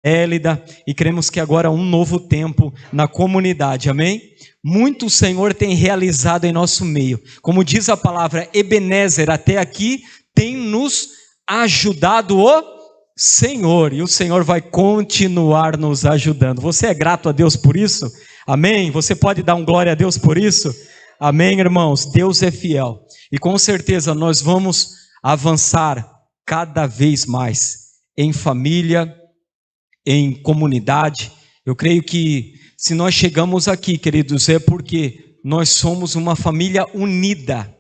Élida, e cremos que agora há um novo tempo na comunidade, amém? Muito o Senhor tem realizado em nosso meio. Como diz a palavra Ebenezer, até aqui tem nos ajudado o Senhor, e o Senhor vai continuar nos ajudando. Você é grato a Deus por isso? Amém? Você pode dar um glória a Deus por isso? Amém, irmãos? Deus é fiel. E com certeza nós vamos avançar cada vez mais em família, em comunidade. Eu creio que se nós chegamos aqui, queridos, é porque nós somos uma família unida.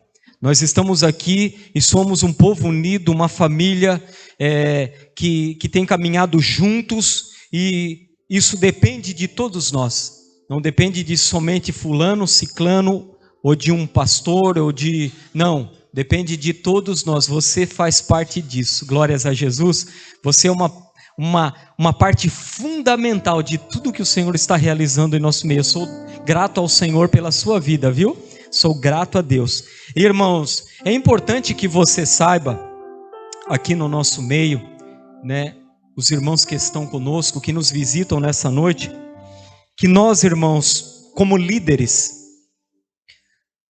Nós estamos aqui e somos um povo unido, uma família que tem caminhado juntos, e isso depende de todos nós. Não depende de somente fulano, ciclano, ou de um pastor, ou de... Não, depende de todos nós. Você faz parte disso. Glórias a Jesus. Você é uma parte fundamental de tudo que o Senhor está realizando em nosso meio. Eu sou grato ao Senhor pela sua vida, viu? Sou grato a Deus. Irmãos, é importante que você saiba, aqui no nosso meio, né, os irmãos que estão conosco, que nos visitam nessa noite, que nós, irmãos, como líderes,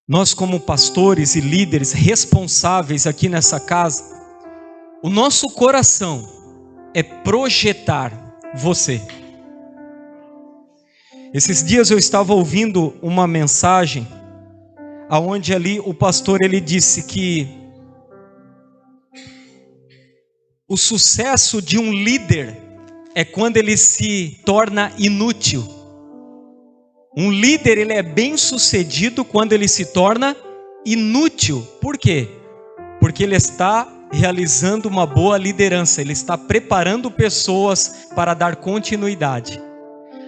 nós como pastores e líderes responsáveis aqui nessa casa, o nosso coração é projetar você. Esses dias eu estava ouvindo uma mensagem, aonde ali o pastor ele disse que o sucesso de um líder é quando ele se torna inútil. Um líder ele é bem sucedido quando ele se torna inútil. Por quê? Porque ele está realizando uma boa liderança, ele está preparando pessoas para dar continuidade.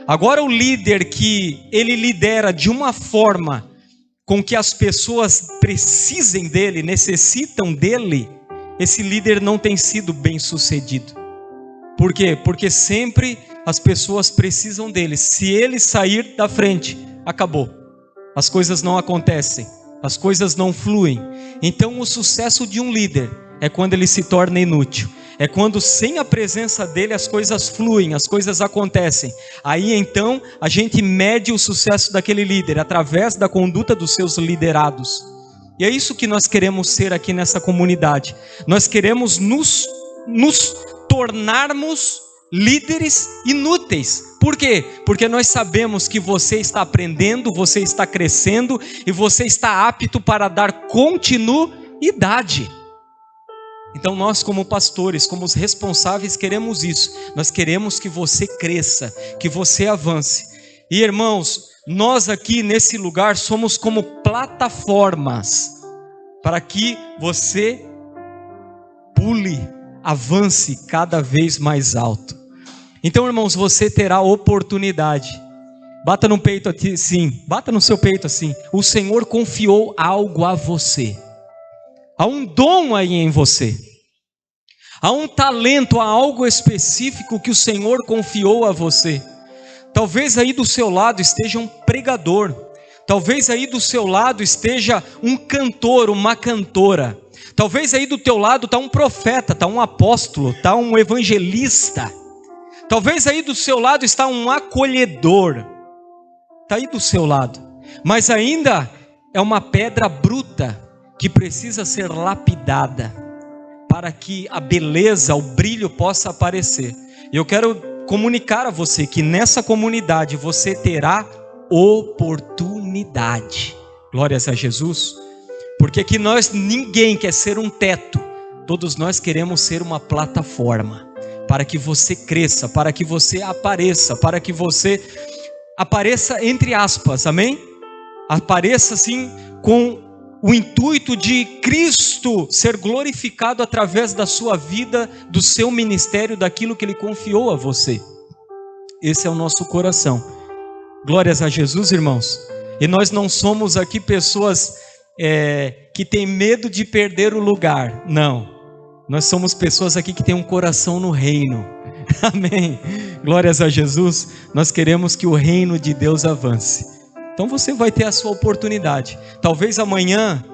Agora o líder que ele lidera de uma forma com que as pessoas precisem dele, necessitam dele, esse líder não tem sido bem sucedido. Por quê? Porque sempre as pessoas precisam dele. Se ele sair da frente, acabou. As coisas não acontecem, as coisas não fluem. Então o sucesso de um líder é quando ele se torna inútil. É quando sem a presença dele as coisas fluem, as coisas acontecem. Aí então a gente mede o sucesso daquele líder através da conduta dos seus liderados. E é isso que nós queremos ser aqui nessa comunidade. Nós queremos nos tornarmos líderes inúteis. Por quê? Porque nós sabemos que você está aprendendo, você está crescendo e você está apto para dar continuidade. Então nós como pastores, como os responsáveis, queremos isso. Nós queremos que você cresça, que você avance. E irmãos, nós aqui nesse lugar somos como plataformas para que você pule, avance cada vez mais alto. Então irmãos, você terá oportunidade. Bata no peito assim, bata no seu peito assim. O Senhor confiou algo a você. Há um dom aí em você. Há um talento, há algo específico que o Senhor confiou a você. Talvez aí do seu lado esteja um pregador. Talvez aí do seu lado esteja um cantor, uma cantora. Talvez aí do teu lado está um profeta, está um apóstolo, está um evangelista. Talvez aí do seu lado está um acolhedor. Está aí do seu lado. Mas ainda é uma pedra bruta que precisa ser lapidada para que a beleza, o brilho possa aparecer. E eu quero comunicar a você que nessa comunidade você terá oportunidade. Glórias a Jesus. Porque aqui ninguém quer ser um teto. Todos nós queremos ser uma plataforma. Para que você cresça, para que você apareça, para que você apareça entre aspas, amém? Apareça assim com o intuito de Cristo ser glorificado através da sua vida, do seu ministério, daquilo que Ele confiou a você. Esse é o nosso coração. Glórias a Jesus, irmãos. E nós não somos aqui pessoas que têm medo de perder o lugar. Não. Nós somos pessoas aqui que têm um coração no reino. Amém. Glórias a Jesus. Nós queremos que o reino de Deus avance. Então você vai ter a sua oportunidade. Talvez amanhã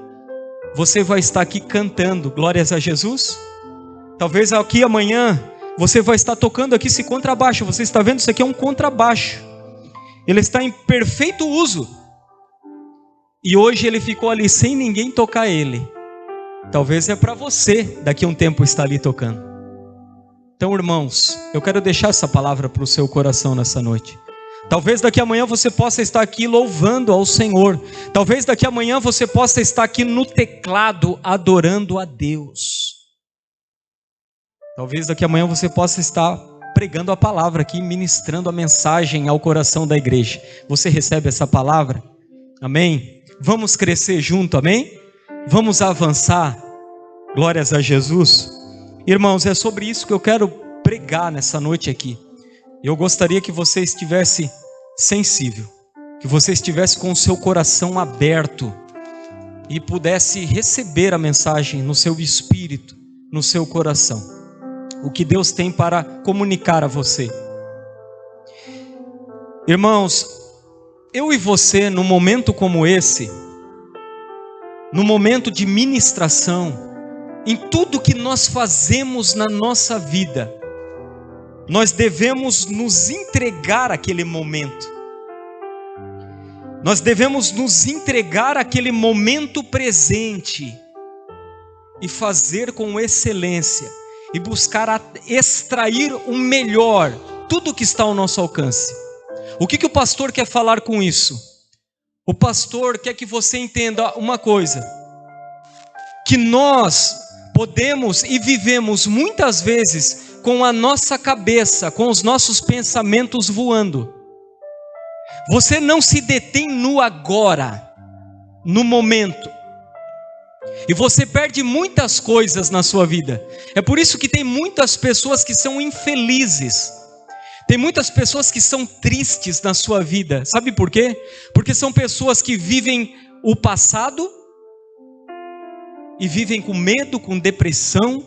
você vai estar aqui cantando glórias a Jesus. Talvez aqui amanhã você vai estar tocando aqui esse contrabaixo. Você está vendo? Isso aqui é um contrabaixo. Ele está em perfeito uso. E hoje ele ficou ali sem ninguém tocar ele. Talvez é para você, daqui a um tempo, estar ali tocando. Então, irmãos, eu quero deixar essa palavra para o seu coração nessa noite. Talvez daqui a amanhã você possa estar aqui louvando ao Senhor. Talvez daqui a amanhã você possa estar aqui no teclado adorando a Deus. Talvez daqui a amanhã você possa estar pregando a palavra aqui, ministrando a mensagem ao coração da igreja. Você recebe essa palavra? Amém? Vamos crescer junto, amém? Vamos avançar. Glórias a Jesus. Irmãos, é sobre isso que eu quero pregar nessa noite aqui. Eu gostaria que você estivesse sensível, que você estivesse com o seu coração aberto e pudesse receber a mensagem no seu espírito, no seu coração. O que Deus tem para comunicar a você. Irmãos, eu e você, num momento como esse, no momento de ministração, em tudo que nós fazemos na nossa vida, nós devemos nos entregar àquele momento. Nós devemos nos entregar àquele momento presente e fazer com excelência e buscar extrair o melhor, tudo que está ao nosso alcance. O que o pastor quer falar com isso? O pastor quer que você entenda uma coisa, que nós podemos e vivemos muitas vezes com a nossa cabeça, com os nossos pensamentos voando. Você não se detém no agora, no momento. E você perde muitas coisas na sua vida. É por isso que tem muitas pessoas que são infelizes. Tem muitas pessoas que são tristes na sua vida. Sabe por quê? Porque são pessoas que vivem o passado e vivem com medo, com depressão,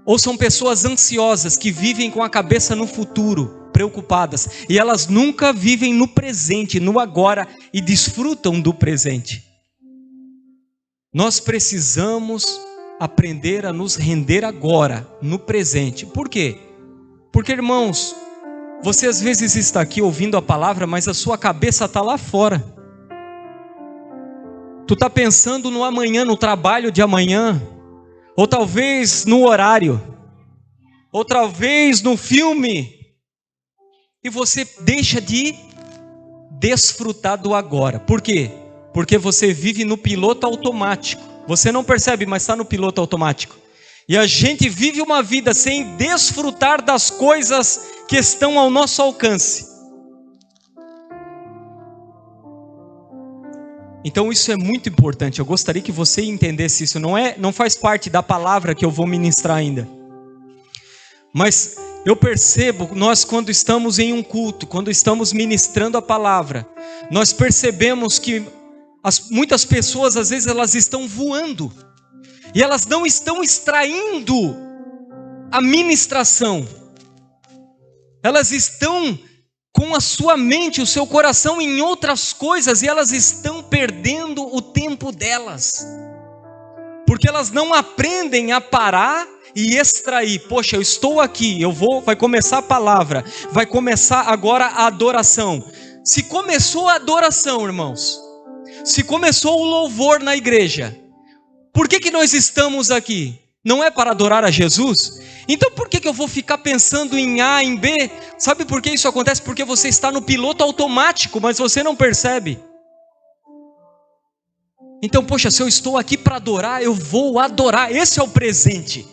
ou são pessoas ansiosas que vivem com a cabeça no futuro, preocupadas, e elas nunca vivem no presente, no agora, e desfrutam do presente. Nós precisamos aprender a nos render agora, no presente. Por quê? Porque, irmãos, você às vezes está aqui ouvindo a palavra, mas a sua cabeça está lá fora. Tu está pensando no amanhã, no trabalho de amanhã, ou talvez no horário, ou talvez no filme, e você deixa de desfrutar do agora. Por quê? Porque você vive no piloto automático. Você não percebe, mas está no piloto automático. E a gente vive uma vida sem desfrutar das coisas que estão ao nosso alcance. Então isso é muito importante. Eu gostaria que você entendesse isso. Não faz parte da palavra que eu vou ministrar ainda. Mas eu percebo, nós quando estamos em um culto, quando estamos ministrando a palavra, nós percebemos que muitas pessoas às vezes elas estão voando. E elas não estão extraindo a ministração. Elas estão com a sua mente, o seu coração em outras coisas, e elas estão perdendo o tempo delas. Porque elas não aprendem a parar e extrair. Poxa, eu estou aqui, vai começar a palavra, vai começar agora a adoração. Se começou a adoração, irmãos, se começou o louvor na igreja, por que nós estamos aqui? Não é para adorar a Jesus? Então por que eu vou ficar pensando em A, em B? Sabe por que isso acontece? Porque você está no piloto automático, mas você não percebe. Então, poxa, se eu estou aqui para adorar, eu vou adorar. Esse é o presente.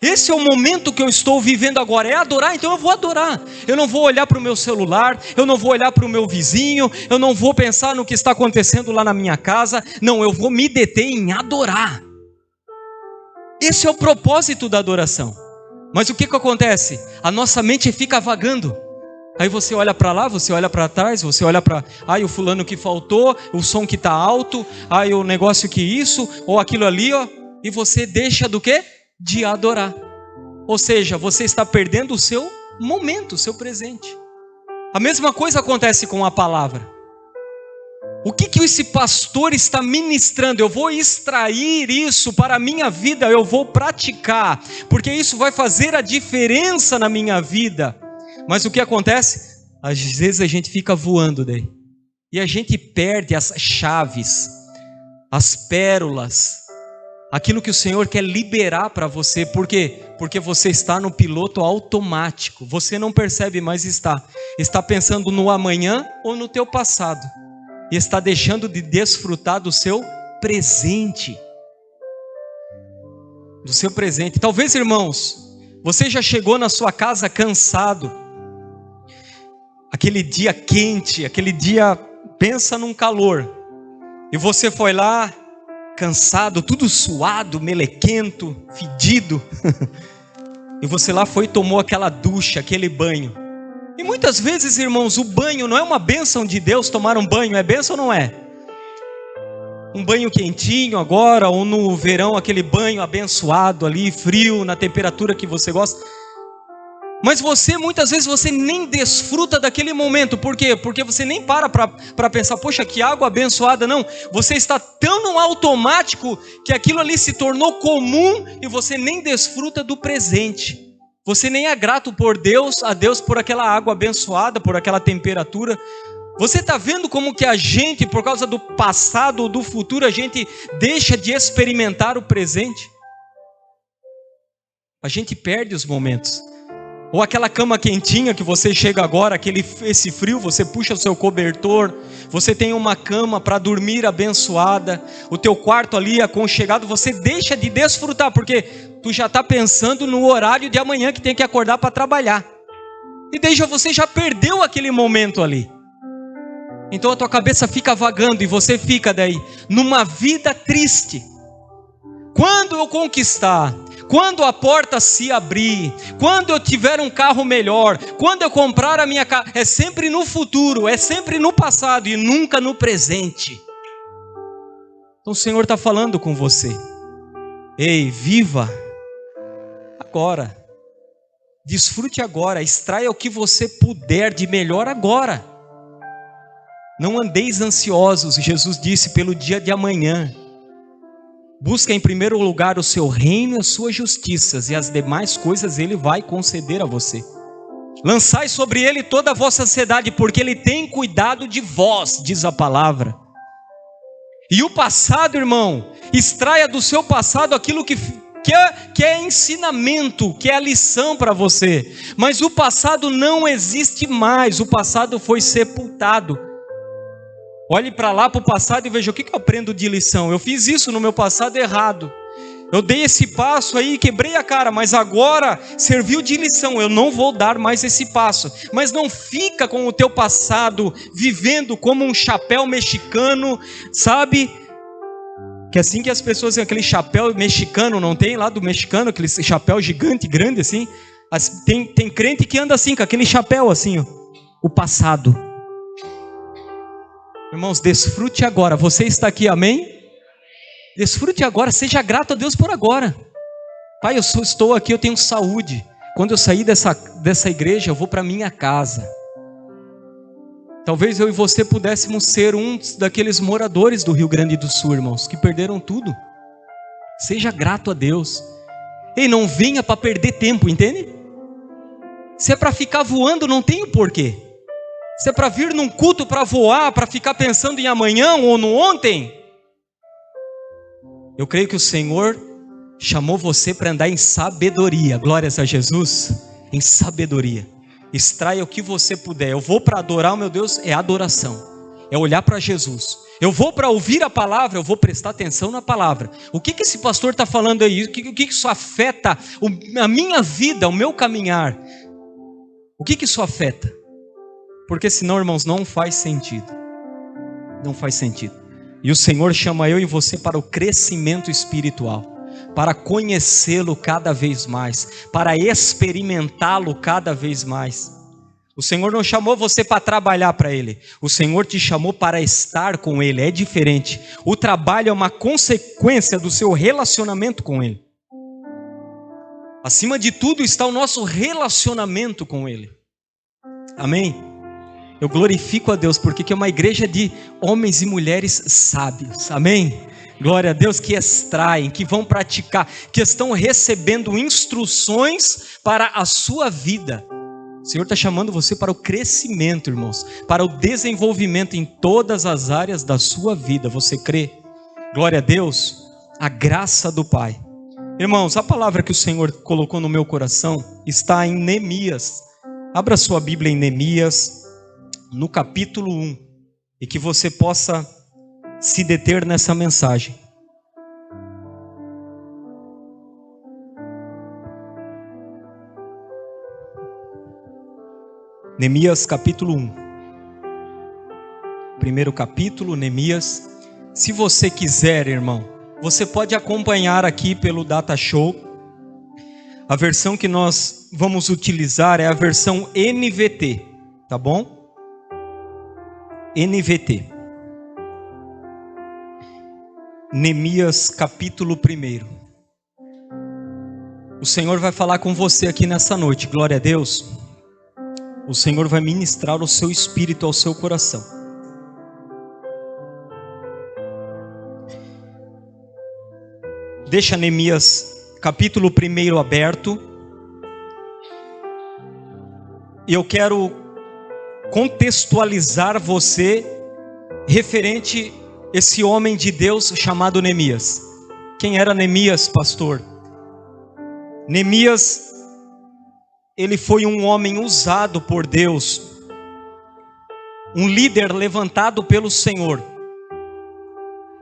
Esse é o momento que eu estou vivendo agora, é adorar, então eu vou adorar. Eu não vou olhar para o meu celular, eu não vou olhar para o meu vizinho, eu não vou pensar no que está acontecendo lá na minha casa. Não, eu vou me deter em adorar. Esse é o propósito da adoração. Mas o que acontece? A nossa mente fica vagando. Aí você olha para lá, você olha para trás, você olha para... o fulano que faltou, o som que está alto, o negócio que isso, ou aquilo ali, ó. E você deixa do quê? De adorar. Ou seja, você está perdendo o seu momento, o seu presente. A mesma coisa acontece com a palavra. O que esse pastor está ministrando? Eu vou extrair isso para a minha vida, eu vou praticar, porque isso vai fazer a diferença na minha vida. Mas o que acontece? Às vezes a gente fica voando daí, e a gente perde as chaves, as pérolas, aquilo que o Senhor quer liberar para você. Por quê? Porque você está no piloto automático, você não percebe, mas está pensando no amanhã ou no teu passado, e está deixando de desfrutar do seu presente. Do seu presente. Talvez, irmãos, você já chegou na sua casa cansado. Aquele dia quente, aquele dia, pensa num calor. E você foi lá, cansado, tudo suado, melequento, fedido. E você lá foi e tomou aquela ducha, aquele banho. E muitas vezes, irmãos, o banho não é uma bênção de Deus. Tomar um banho é bênção ou não é? Um banho quentinho agora, ou no verão aquele banho abençoado ali, frio, na temperatura que você gosta. Mas muitas vezes você nem desfruta daquele momento. Por quê? Porque você nem para pensar, poxa, que água abençoada. Não, você está tão no automático que aquilo ali se tornou comum e você nem desfruta do presente. Você nem é grato a Deus por aquela água abençoada, por aquela temperatura. Você está vendo como que a gente, por causa do passado ou do futuro, a gente deixa de experimentar o presente? A gente perde os momentos. Ou aquela cama quentinha que você chega agora, esse frio, você puxa o seu cobertor, você tem uma cama para dormir abençoada, o teu quarto ali aconchegado, você deixa de desfrutar, porque tu já está pensando no horário de amanhã que tem que acordar para trabalhar. E daí você já perdeu aquele momento ali. Então a tua cabeça fica vagando e você fica daí numa vida triste. Quando eu conquistar, quando a porta se abrir, quando eu tiver um carro melhor, quando eu comprar a minha casa, é sempre no futuro, é sempre no passado e nunca no presente. Então o Senhor está falando com você. Ei, viva agora, desfrute agora, extraia o que você puder de melhor agora. Não andeis ansiosos, Jesus disse, pelo dia de amanhã. Busca em primeiro lugar o seu reino e as suas justiças, e as demais coisas Ele vai conceder a você. Lançai sobre Ele toda a vossa ansiedade, porque Ele tem cuidado de vós, diz a palavra. E o passado, irmão, extraia do seu passado aquilo que é ensinamento, que é a lição para você. Mas o passado não existe mais, o passado foi sepultado. Olhe para lá, para o passado e veja o que eu aprendo de lição. Eu fiz isso no meu passado errado. Eu dei esse passo aí, quebrei a cara, mas agora serviu de lição. Eu não vou dar mais esse passo. Mas não fica com o teu passado vivendo como um chapéu mexicano, sabe? Que assim que as pessoas têm aquele chapéu mexicano, não tem lá do mexicano, aquele chapéu gigante, grande assim. Tem crente que anda assim, com aquele chapéu assim, ó. O passado. Irmãos, desfrute agora. Você está aqui, amém? Desfrute agora, seja grato a Deus por agora. Pai, estou aqui, eu tenho saúde. Quando eu sair dessa igreja, eu vou para minha casa. Talvez eu e você pudéssemos ser um daqueles moradores do Rio Grande do Sul, irmãos, que perderam tudo. Seja grato a Deus. Ei, não venha para perder tempo, entende? Se é para ficar voando, não tem o porquê. Se é para vir num culto para voar, para ficar pensando em amanhã ou no ontem, eu creio que o Senhor chamou você para andar em sabedoria. Glórias a Jesus. Em sabedoria. Extraia o que você puder. Eu vou para adorar o meu Deus, é adoração. É olhar para Jesus. Eu vou para ouvir a palavra, eu vou prestar atenção na palavra. O que esse pastor está falando aí? O que isso afeta a minha vida, o meu caminhar? O que isso afeta? Porque senão, irmãos, não faz sentido. Não faz sentido. E o Senhor chama eu e você para o crescimento espiritual, para conhecê-lo cada vez mais, para experimentá-lo cada vez mais. O Senhor não chamou você para trabalhar para Ele. O Senhor te chamou para estar com Ele. É diferente. O trabalho é uma consequência do seu relacionamento com Ele. Acima de tudo está o nosso relacionamento com Ele. Amém? Eu glorifico a Deus, porque aqui é uma igreja de homens e mulheres sábios, amém? Glória a Deus, que extraem, que vão praticar, que estão recebendo instruções para a sua vida. O Senhor está chamando você para o crescimento, irmãos, para o desenvolvimento em todas as áreas da sua vida. Você crê? Glória a Deus, a graça do Pai. Irmãos, a palavra que o Senhor colocou no meu coração está em Neemias. Abra sua Bíblia em Neemias, no capítulo 1, e que você possa se deter nessa mensagem. Neemias capítulo 1. Primeiro capítulo, Neemias. Se você quiser, irmão, você pode acompanhar aqui pelo Data Show. A versão que nós vamos utilizar é a versão NVT, tá bom? NVT. Neemias capítulo 1. O Senhor vai falar com você aqui nessa noite, glória a Deus. O Senhor vai ministrar o seu espírito ao seu coração. Deixa Neemias capítulo 1 aberto. E eu quero contextualizar você referente a esse homem de Deus chamado Neemias. Quem era Neemias, pastor? Neemias, ele foi um homem usado por Deus, um líder levantado pelo Senhor,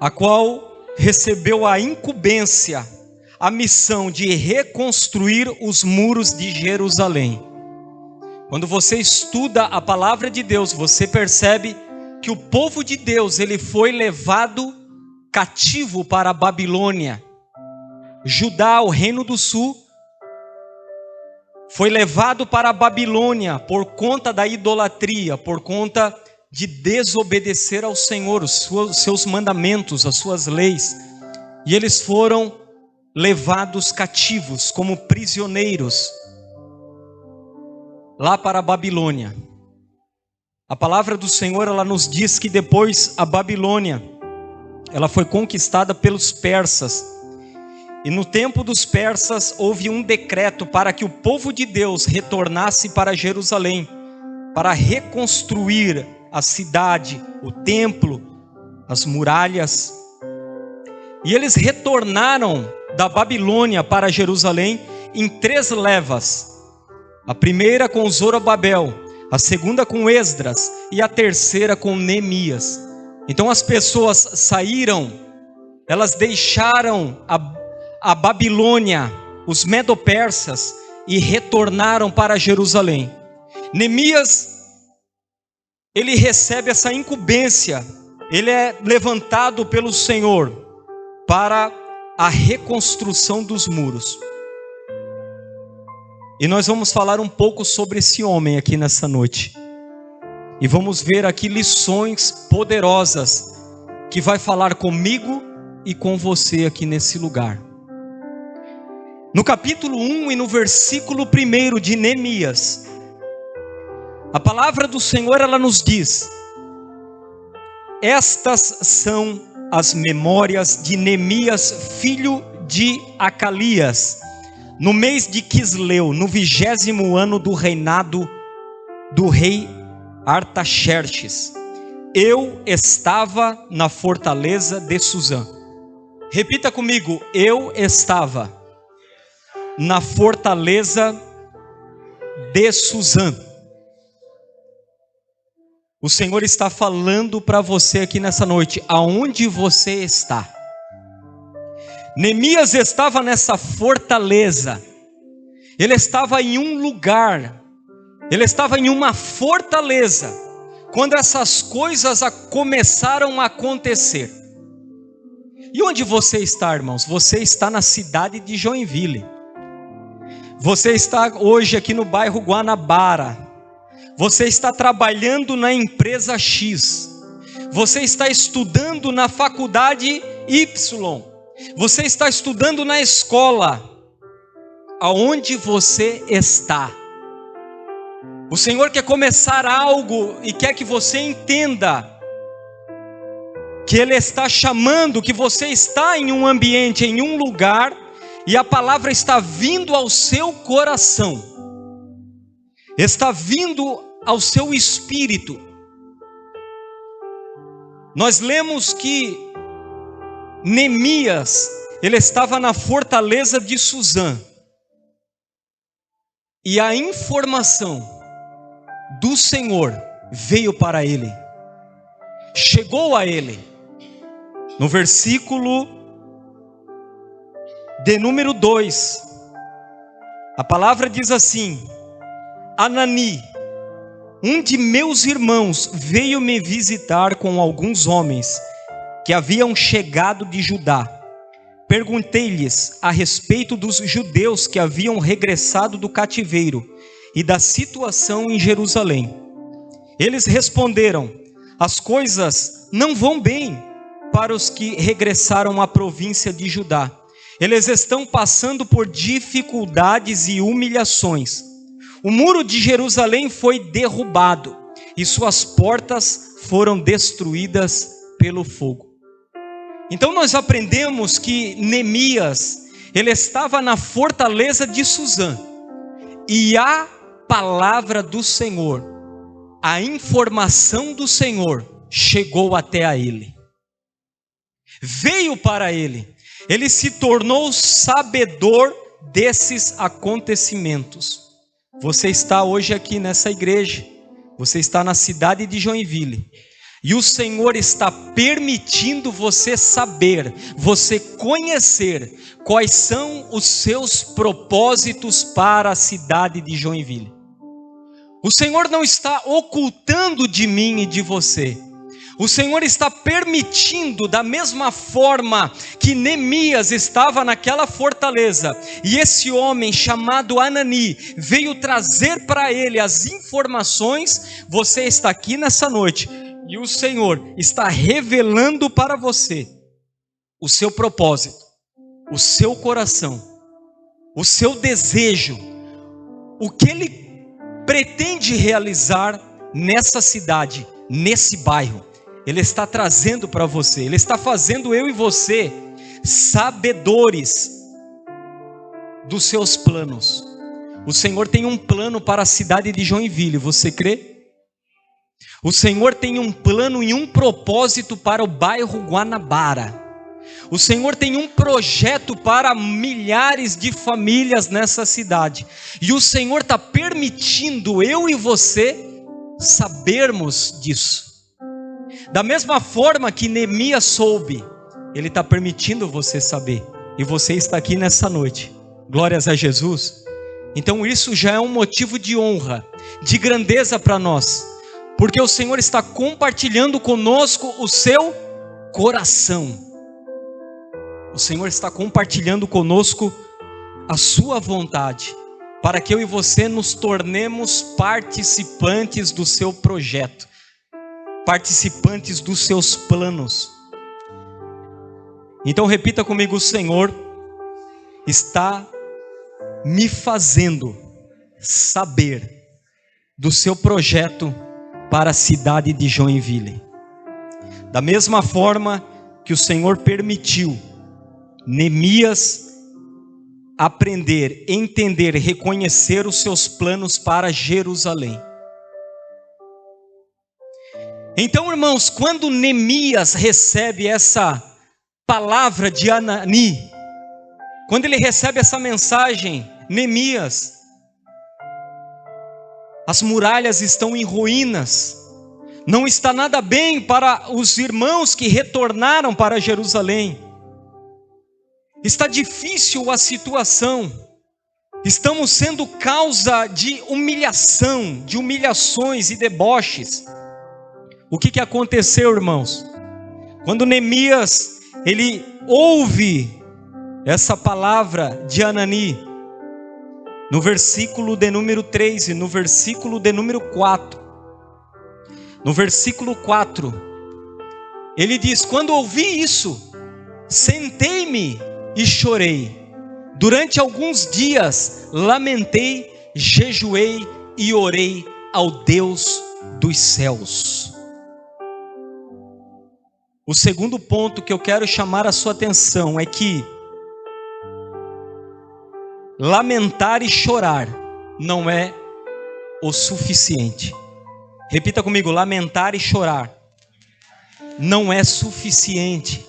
a qual recebeu a incumbência, a missão de reconstruir os muros de Jerusalém. Quando você estuda a palavra de Deus, você percebe que o povo de Deus, ele foi levado cativo para a Babilônia. Judá, o reino do sul, foi levado para a Babilônia por conta da idolatria, por conta de desobedecer ao Senhor, os seus mandamentos, as suas leis. E eles foram levados cativos como prisioneiros lá para a Babilônia. A palavra do Senhor, ela nos diz que depois a Babilônia, ela foi conquistada pelos persas. E no tempo dos persas houve um decreto para que o povo de Deus retornasse para Jerusalém, para reconstruir a cidade, o templo, as muralhas. E eles retornaram da Babilônia para Jerusalém em 3 levas. A primeira com Zorobabel, a segunda com Esdras e a terceira com Neemias. Então as pessoas saíram, elas deixaram a Babilônia, os medo-persas, e retornaram para Jerusalém. Neemias, ele recebe essa incumbência, ele é levantado pelo Senhor para a reconstrução dos muros. E nós vamos falar um pouco sobre esse homem aqui nessa noite. E vamos ver aqui lições poderosas que vai falar comigo e com você aqui nesse lugar. No capítulo 1 e no versículo 1 de Neemias, a palavra do Senhor, ela nos diz: estas são as memórias de Neemias, filho de Acalias, no mês de Quisleu, no 20º ano do reinado do rei Artaxerxes. Eu estava na fortaleza de Suzã. Repita comigo: eu estava na fortaleza de Suzã. O Senhor está falando para você aqui nessa noite, aonde você está. Neemias estava nessa fortaleza, ele estava em um lugar, ele estava em uma fortaleza, quando essas coisas começaram a acontecer. E onde você está, irmãos? Você está na cidade de Joinville, você está hoje aqui no bairro Guanabara, você está trabalhando na empresa X, você está estudando na faculdade Y, você está estudando na escola. Aonde você está? O Senhor quer começar algo e quer que você entenda que Ele está chamando, que você está em um ambiente, em um lugar, e a palavra está vindo ao seu coração, está vindo ao seu espírito. Nós lemos que Neemias, ele estava na fortaleza de Suzã, e a informação do Senhor veio para ele, chegou a ele. No versículo de número 2, a palavra diz assim: Anani, um de meus irmãos, veio me visitar com alguns homens que haviam chegado de Judá. Perguntei-lhes a respeito dos judeus que haviam regressado do cativeiro e da situação em Jerusalém. Eles responderam: as coisas não vão bem para os que regressaram à província de Judá. Eles estão passando por dificuldades e humilhações. O muro de Jerusalém foi derrubado e suas portas foram destruídas pelo fogo. Então nós aprendemos que Neemias, ele estava na fortaleza de Suzã, e a palavra do Senhor, a informação do Senhor chegou até a ele, veio para ele, ele se tornou sabedor desses acontecimentos. Você está hoje aqui nessa igreja, você está na cidade de Joinville, e o Senhor está permitindo você saber, você conhecer quais são os seus propósitos para a cidade de Joinville. O Senhor não está ocultando de mim e de você. O Senhor está permitindo, da mesma forma que Neemias estava naquela fortaleza, e esse homem chamado Anani veio trazer para ele as informações. Você está aqui nessa noite, e o Senhor está revelando para você o seu propósito, o seu coração, o seu desejo, o que Ele pretende realizar nessa cidade, nesse bairro. Ele está trazendo para você, Ele está fazendo eu e você sabedores dos seus planos. O Senhor tem um plano para a cidade de Joinville, você crê? O Senhor tem um plano e um propósito para o bairro Guanabara. O Senhor tem um projeto para milhares de famílias nessa cidade. E o Senhor está permitindo eu e você sabermos disso. Da mesma forma que Neemias soube, Ele está permitindo você saber. E você está aqui nessa noite. Glórias a Jesus. Então isso já é um motivo de honra, de grandeza para nós. Porque o Senhor está compartilhando conosco o seu coração. O Senhor está compartilhando conosco a sua vontade, para que eu e você nos tornemos participantes do seu projeto, participantes dos seus planos. Então repita comigo: o Senhor está me fazendo saber do seu projeto para a cidade de Joinville. Da mesma forma que o Senhor permitiu Neemias aprender, entender, reconhecer os seus planos para Jerusalém. Então, irmãos, quando Neemias recebe essa palavra de Anani, quando ele recebe essa mensagem: Neemias, as muralhas estão em ruínas, não está nada bem para os irmãos que retornaram para Jerusalém, está difícil a situação, estamos sendo causa de humilhação, de humilhações e deboches. O que aconteceu, irmãos? Quando Neemias, ele ouve essa palavra de Anani, no versículo de número 3 e no versículo de número 4. No versículo 4, ele diz: quando ouvi isso, sentei-me e chorei. Durante alguns dias lamentei, jejuei e orei ao Deus dos céus. O segundo ponto que eu quero chamar a sua atenção é que lamentar e chorar não é o suficiente. Repita comigo: lamentar e chorar não é suficiente.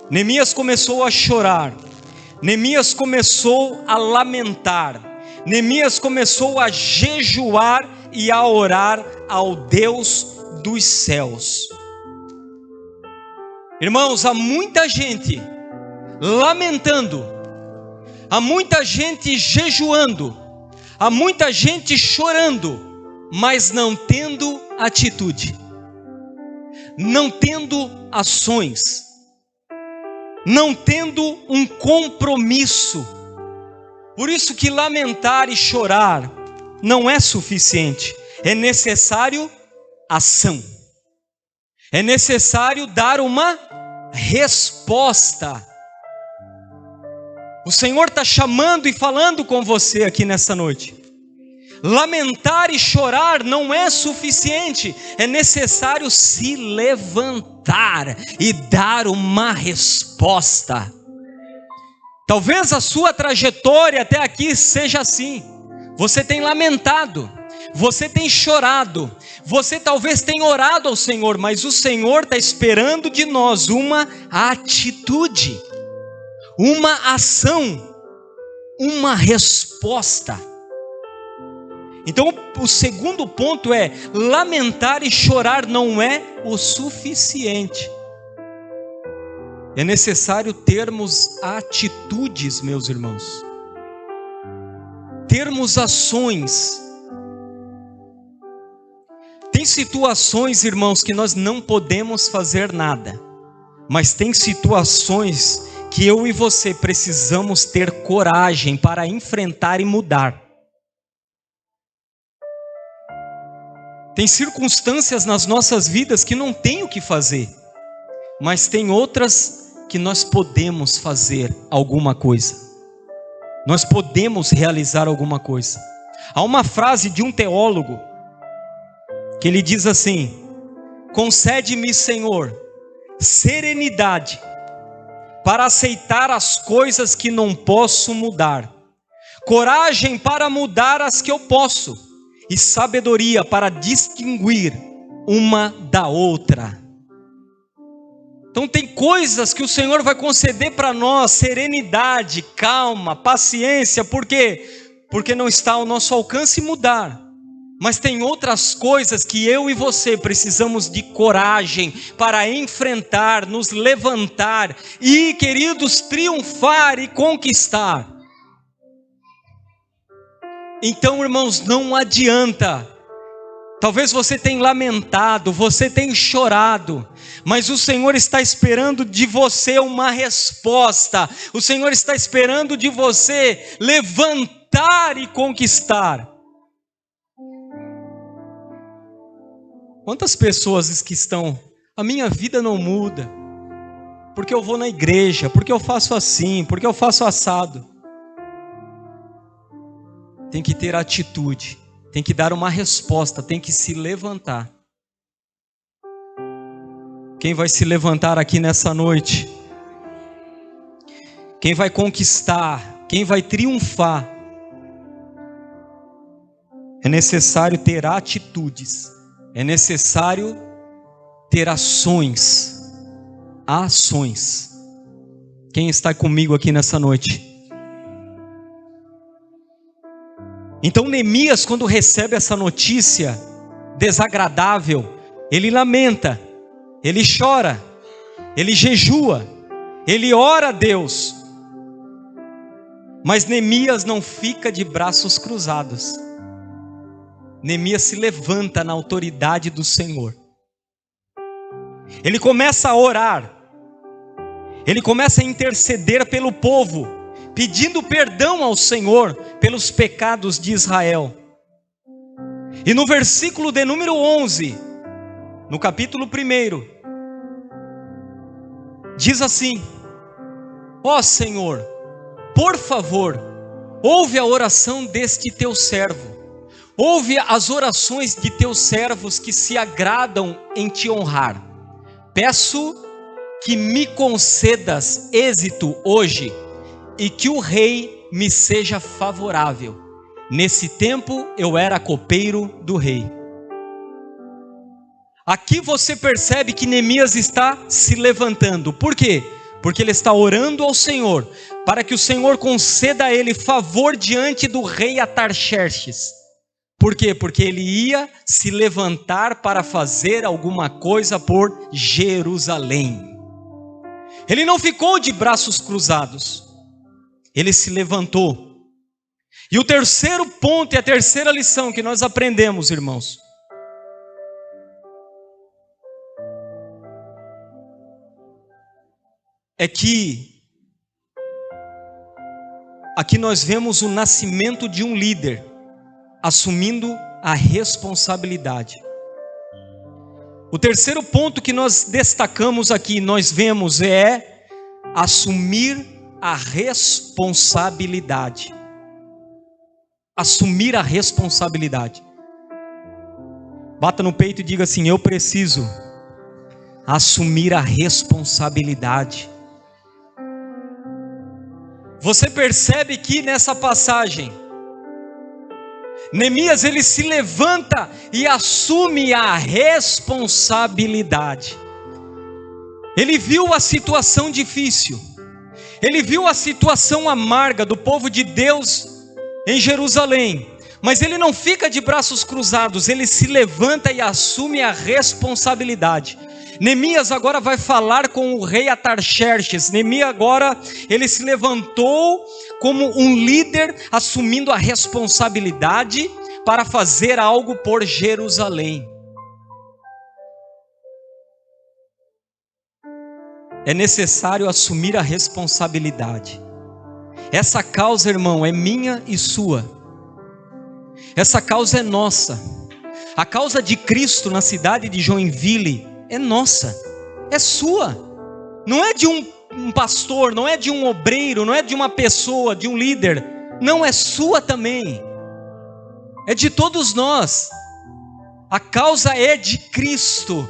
Neemias começou a chorar, Neemias começou a lamentar, Neemias começou a jejuar e a orar ao Deus dos céus. Irmãos, há muita gente lamentando, há muita gente jejuando, há muita gente chorando, mas não tendo atitude, não tendo ações, não tendo um compromisso. Por isso que lamentar e chorar não é suficiente, é necessário ação, é necessário dar uma resposta. O Senhor está chamando e falando com você aqui nessa noite. Lamentar e chorar não é suficiente, é necessário se levantar e dar uma resposta. Talvez a sua trajetória até aqui seja assim. Você tem lamentado, você tem chorado, você talvez tenha orado ao Senhor, mas o Senhor está esperando de nós uma atitude, uma ação, uma resposta. Então o segundo ponto é: lamentar e chorar não é o suficiente. É necessário termos atitudes, meus irmãos. Termos ações. Tem situações, irmãos, que nós não podemos fazer nada. Mas tem situações que eu e você precisamos ter coragem para enfrentar e mudar. Tem circunstâncias nas nossas vidas que não tem o que fazer, mas tem outras que nós podemos fazer alguma coisa. Nós podemos realizar alguma coisa. Há uma frase de um teólogo que ele diz assim: concede-me, Senhor, serenidade para aceitar as coisas que não posso mudar, coragem para mudar as que eu posso, e sabedoria para distinguir uma da outra. Então tem coisas que o Senhor vai conceder para nós, serenidade, calma, paciência. Por quê? Porque não está ao nosso alcance mudar. Mas tem outras coisas que eu e você precisamos de coragem para enfrentar, nos levantar e, queridos, triunfar e conquistar. Então, irmãos, não adianta. Talvez você tenha lamentado, você tenha chorado, mas o Senhor está esperando de você uma resposta. O Senhor está esperando de você levantar e conquistar. Quantas pessoas que estão: a minha vida não muda, porque eu vou na igreja, porque eu faço assim, porque eu faço assado. Tem que ter atitude, tem que dar uma resposta, tem que se levantar. Quem vai se levantar aqui nessa noite? Quem vai conquistar? Quem vai triunfar? É necessário ter atitudes, é necessário ter ações. Ações. Quem está comigo aqui nessa noite? Então Neemias, quando recebe essa notícia desagradável, ele lamenta, ele chora, ele jejua, ele ora a Deus. Mas Neemias não fica de braços cruzados. Neemias se levanta na autoridade do Senhor. Ele começa a orar, ele começa a interceder pelo povo, pedindo perdão ao Senhor pelos pecados de Israel. E no versículo de número 11, no capítulo 1, diz assim: ó Senhor, por favor, ouve a oração deste teu servo, ouve as orações de teus servos que se agradam em te honrar. Peço que me concedas êxito hoje e que o rei me seja favorável. Nesse tempo eu era copeiro do rei. Aqui você percebe que Neemias está se levantando. Por quê? Porque ele está orando ao Senhor, para que o Senhor conceda a ele favor diante do rei Atarxerxes. Por quê? Porque ele ia se levantar para fazer alguma coisa por Jerusalém. Ele não ficou de braços cruzados, ele se levantou. E o terceiro ponto e a terceira lição que nós aprendemos, irmãos, é que aqui nós vemos o nascimento de um líder assumindo a responsabilidade. O terceiro ponto que nós destacamos aqui, nós vemos, é assumir a responsabilidade. Assumir a responsabilidade. Bata no peito e diga assim: eu preciso assumir a responsabilidade. Você percebe que nessa passagem, Neemias ele se levanta e assume a responsabilidade. Ele viu a situação difícil, ele viu a situação amarga do povo de Deus em Jerusalém, mas ele não fica de braços cruzados, ele se levanta e assume a responsabilidade. Neemias agora vai falar com o rei Atarxerxes. Neemias agora, ele se levantou como um líder, assumindo a responsabilidade para fazer algo por Jerusalém. É necessário assumir a responsabilidade. Essa causa, irmão, é minha e sua. Essa causa é nossa. A causa de Cristo na cidade de Joinville é nossa, é sua. Não é de um pastor, não é de um obreiro, não é de uma pessoa, de um líder. Não, é sua também. É de todos nós. A causa é de Cristo.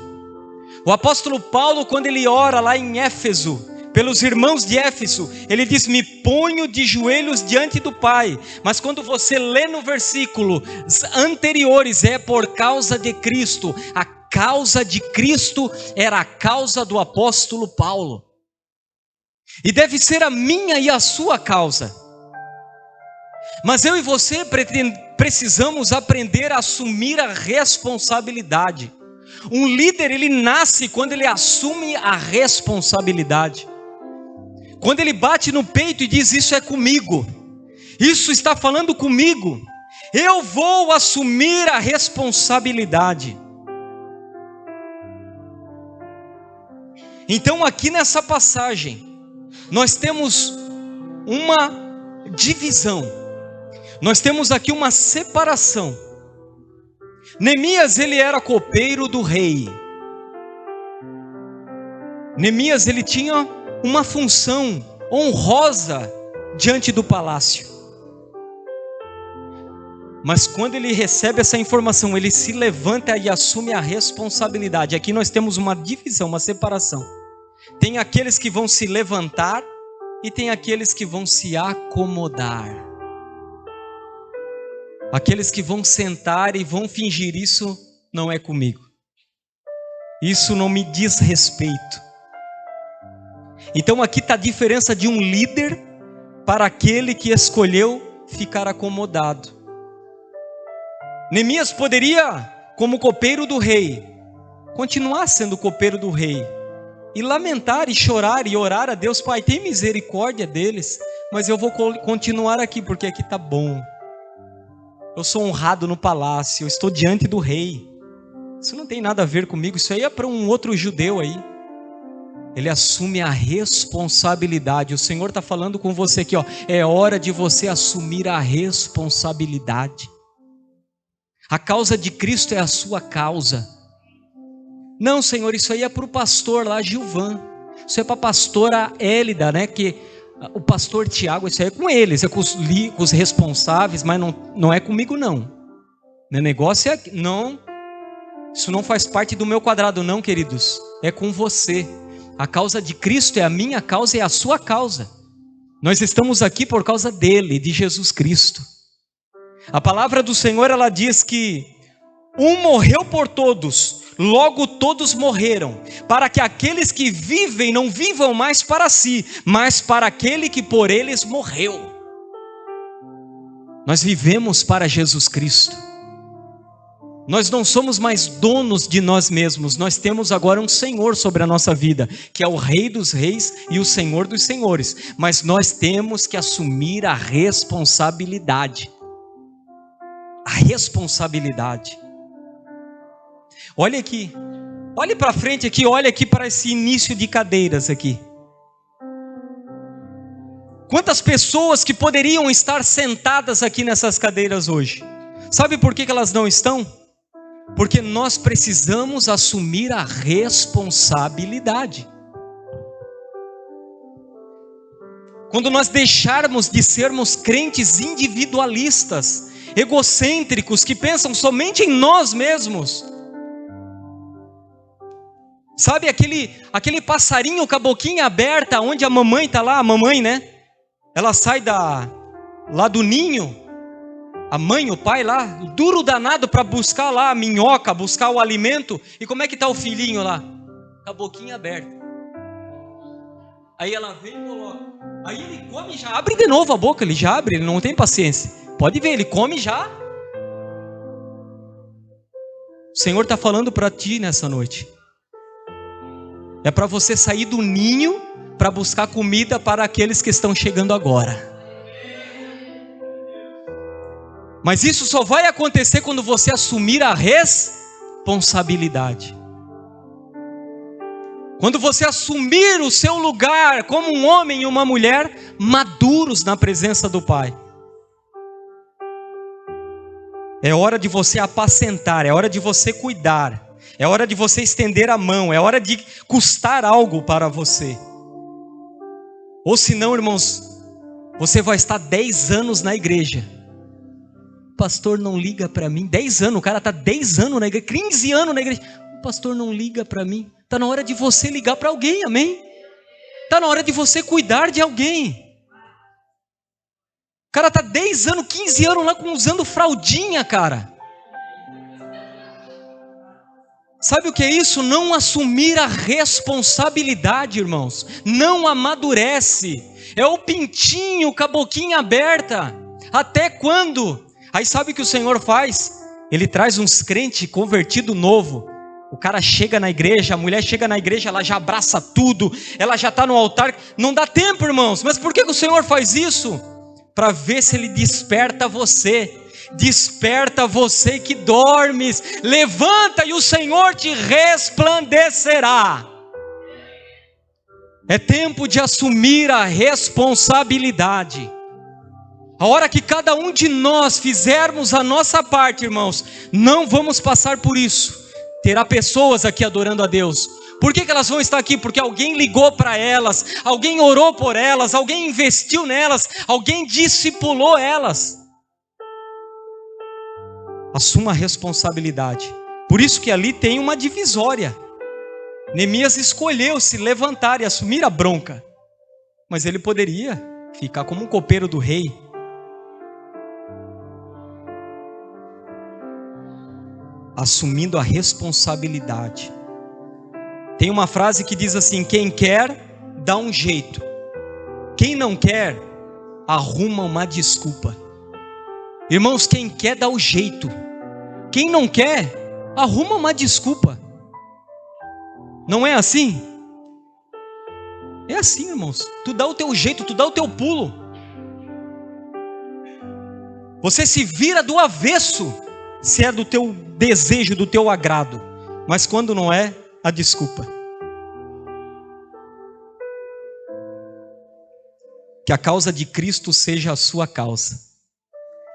O apóstolo Paulo, quando ele ora lá em Éfeso, pelos irmãos de Éfeso, ele diz: me ponho de joelhos diante do Pai. Mas quando você lê no versículo anteriores, é por causa de Cristo. A causa de Cristo era a causa do apóstolo Paulo, e deve ser a minha e a sua causa. Mas eu e você precisamos aprender a assumir a responsabilidade. Um líder, ele nasce quando ele assume a responsabilidade, quando ele bate no peito e diz: isso é comigo, isso está falando comigo, eu vou assumir a responsabilidade. Então aqui nessa passagem, nós temos uma divisão, nós temos aqui uma separação. Neemias, ele era copeiro do rei. Neemias, ele tinha uma função honrosa diante do palácio. Mas quando ele recebe essa informação, ele se levanta e assume a responsabilidade. Aqui nós temos uma divisão, uma separação. Tem aqueles que vão se levantar e tem aqueles que vão se acomodar. Aqueles que vão sentar e vão fingir: isso não é comigo, isso não me diz respeito. Então aqui está a diferença de um líder para aquele que escolheu ficar acomodado. Neemias poderia, como copeiro do rei, continuar sendo copeiro do rei, e lamentar e chorar e orar a Deus: Pai, tem misericórdia deles, mas eu vou continuar aqui porque aqui está bom. Eu sou honrado no palácio, eu estou diante do rei. Isso não tem nada a ver comigo, isso aí é para um outro judeu aí. Ele assume a responsabilidade. O Senhor está falando com você aqui, ó. É hora de você assumir a responsabilidade. A causa de Cristo é a sua causa. Não, Senhor, isso aí é para o pastor lá, Gilvan. Isso é para a pastora Hélida, né? Que O pastor Tiago, isso aí é com eles, é com os responsáveis, mas não é comigo não. Meu negócio é, não, isso não faz parte do meu quadrado não, queridos. É com você. A causa de Cristo é a minha causa e é a sua causa. Nós estamos aqui por causa dele, de Jesus Cristo. A palavra do Senhor, ela diz que um morreu por todos, logo todos morreram, para que aqueles que vivem não vivam mais para si, mas para aquele que por eles morreu. Nós vivemos para Jesus Cristo. Nós não somos mais donos de nós mesmos, nós temos agora um Senhor sobre a nossa vida, que é o Rei dos Reis e o Senhor dos Senhores, mas nós temos que assumir a responsabilidade. A responsabilidade. Olha aqui, olhe para frente aqui, olha aqui para esse início de cadeiras aqui. Quantas pessoas que poderiam estar sentadas aqui nessas cadeiras hoje? Sabe por que elas não estão? Porque nós precisamos assumir a responsabilidade. Quando nós deixarmos de sermos crentes individualistas, egocêntricos, que pensam somente em nós mesmos. Sabe aquele passarinho com a boquinha aberta, onde a mamãe está lá, a mamãe, né? Ela sai lá do ninho, a mãe, o pai lá, duro danado para buscar lá a minhoca, buscar o alimento. E como é que está o filhinho lá? Com a boquinha aberta. Aí ela vem e coloca. Aí ele come e já abre de novo a boca, ele já abre, ele não tem paciência. Pode ver, ele come já. O Senhor está falando para ti nessa noite. É para você sair do ninho para buscar comida para aqueles que estão chegando agora. Mas isso só vai acontecer quando você assumir a responsabilidade. Quando você assumir o seu lugar como um homem e uma mulher maduros na presença do Pai. É hora de você apacentar, é hora de você cuidar, é hora de você estender a mão, é hora de custar algo para você. Ou senão, irmãos, você vai estar 10 anos na igreja. O pastor não liga para mim. 10 anos, o cara está 10 anos na igreja, 15 anos na igreja. O pastor não liga para mim. Está na hora de você ligar para alguém, amém? Está na hora de você cuidar de alguém. O cara está 10 anos, 15 anos lá usando fraldinha, cara. Sabe o que é isso? Não assumir a responsabilidade, irmãos. Não amadurece. É o pintinho com a boquinha aberta. Até quando? Aí sabe o que o Senhor faz? Ele traz uns crentes convertidos novo. O cara chega na igreja, a mulher chega na igreja, ela já abraça tudo, ela já está no altar. Não dá tempo, irmãos. Mas por que o Senhor faz isso? Para ver se Ele desperta você. Desperta você que dormes. Levanta e o Senhor te resplandecerá. É tempo de assumir a responsabilidade. A hora que cada um de nós fizermos a nossa parte, irmãos, não vamos passar por isso. Terá pessoas aqui adorando a Deus. Por que elas vão estar aqui? Porque alguém ligou para elas, alguém orou por elas, alguém investiu nelas, alguém discipulou elas. Assuma a responsabilidade. Por isso que ali tem uma divisória. Neemias escolheu se levantar e assumir a bronca. Mas ele poderia ficar como um copeiro do rei. Assumindo a responsabilidade. Tem uma frase que diz assim: quem quer, dá um jeito. Quem não quer, arruma uma desculpa. Irmãos, quem quer, dá o jeito. Quem não quer, arruma uma desculpa. Não é assim? É assim, irmãos. Tu dá o teu jeito, tu dá o teu pulo. Você se vira do avesso, se é do teu desejo, do teu agrado. Mas quando não é, a desculpa. Que a causa de Cristo seja a sua causa.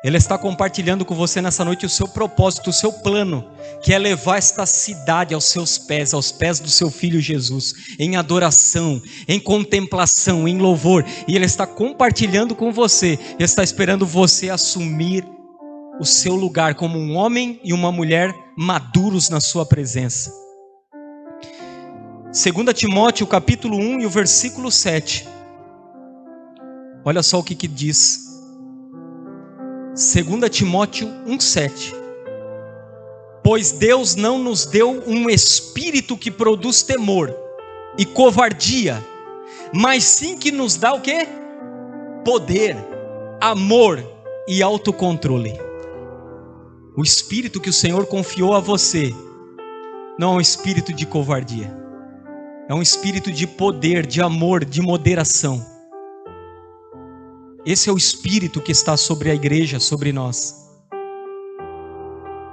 Ele está compartilhando com você nessa noite o seu propósito, o seu plano, que é levar esta cidade aos pés do seu Filho Jesus, em adoração, em contemplação, em louvor. E Ele está compartilhando com você, Ele está esperando você assumir o seu lugar como um homem e uma mulher maduros na sua presença. 2 Timóteo capítulo 1 e o versículo 7. Olha só o que diz. 2 Timóteo 1,7. Pois Deus não nos deu um espírito que produz temor e covardia, mas sim que nos dá o quê? Poder, amor e autocontrole. O espírito que o Senhor confiou a você não é um espírito de covardia, é um espírito de poder, de amor, de moderação. Esse é o espírito que está sobre a igreja, sobre nós.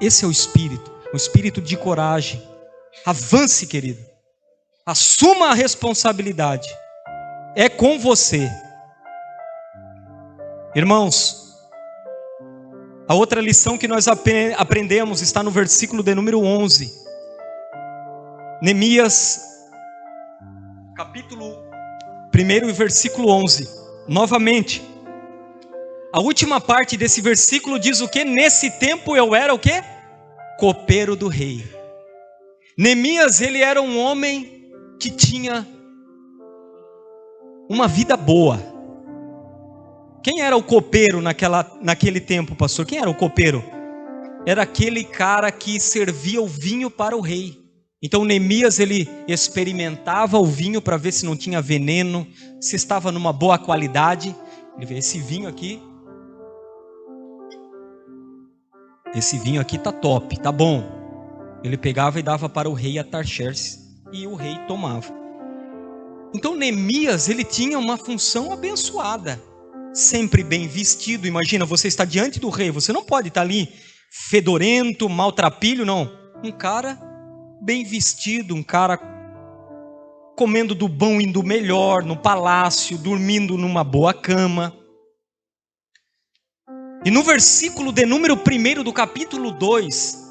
Esse é o espírito, um espírito de coragem. Avance, querido. Assuma a responsabilidade. É com você. Irmãos, a outra lição que nós aprendemos está no versículo de número 11. Neemias, capítulo 1 e versículo 11. Novamente. A última parte desse versículo diz o que? Nesse tempo eu era o que? Copeiro do rei. Neemias, ele era um homem que tinha uma vida boa. Quem era o copeiro naquele tempo, pastor? Quem era o copeiro? Era aquele cara que servia o vinho para o rei. Então Neemias, ele experimentava o vinho para ver se não tinha veneno, se estava numa boa qualidade. Ele vê esse vinho aqui. Esse vinho aqui tá top, tá bom. Ele pegava e dava para o rei Artaxerxes e o rei tomava. Então Neemias, ele tinha uma função abençoada, sempre bem vestido. Imagina, você está diante do rei, você não pode estar ali fedorento, maltrapilho, não. Um cara bem vestido, um cara comendo do bom e do melhor no palácio, dormindo numa boa cama. E no versículo de número 1 do capítulo 2,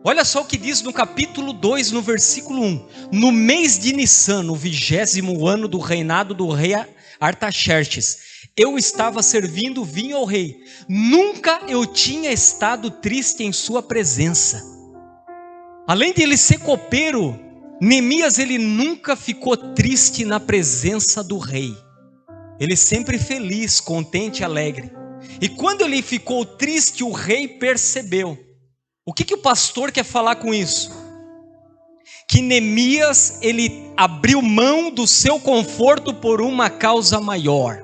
olha só o que diz no capítulo 2, no versículo 1. No mês de Nissan, no 20º ano do reinado do rei Artaxerxes, eu estava servindo vinho ao rei. Nunca eu tinha estado triste em sua presença. Além de ele ser copeiro, Neemias, ele nunca ficou triste na presença do rei. Ele sempre feliz, contente, alegre. E quando ele ficou triste, o rei percebeu. O que o pastor quer falar com isso? Que Neemias, ele abriu mão do seu conforto por uma causa maior.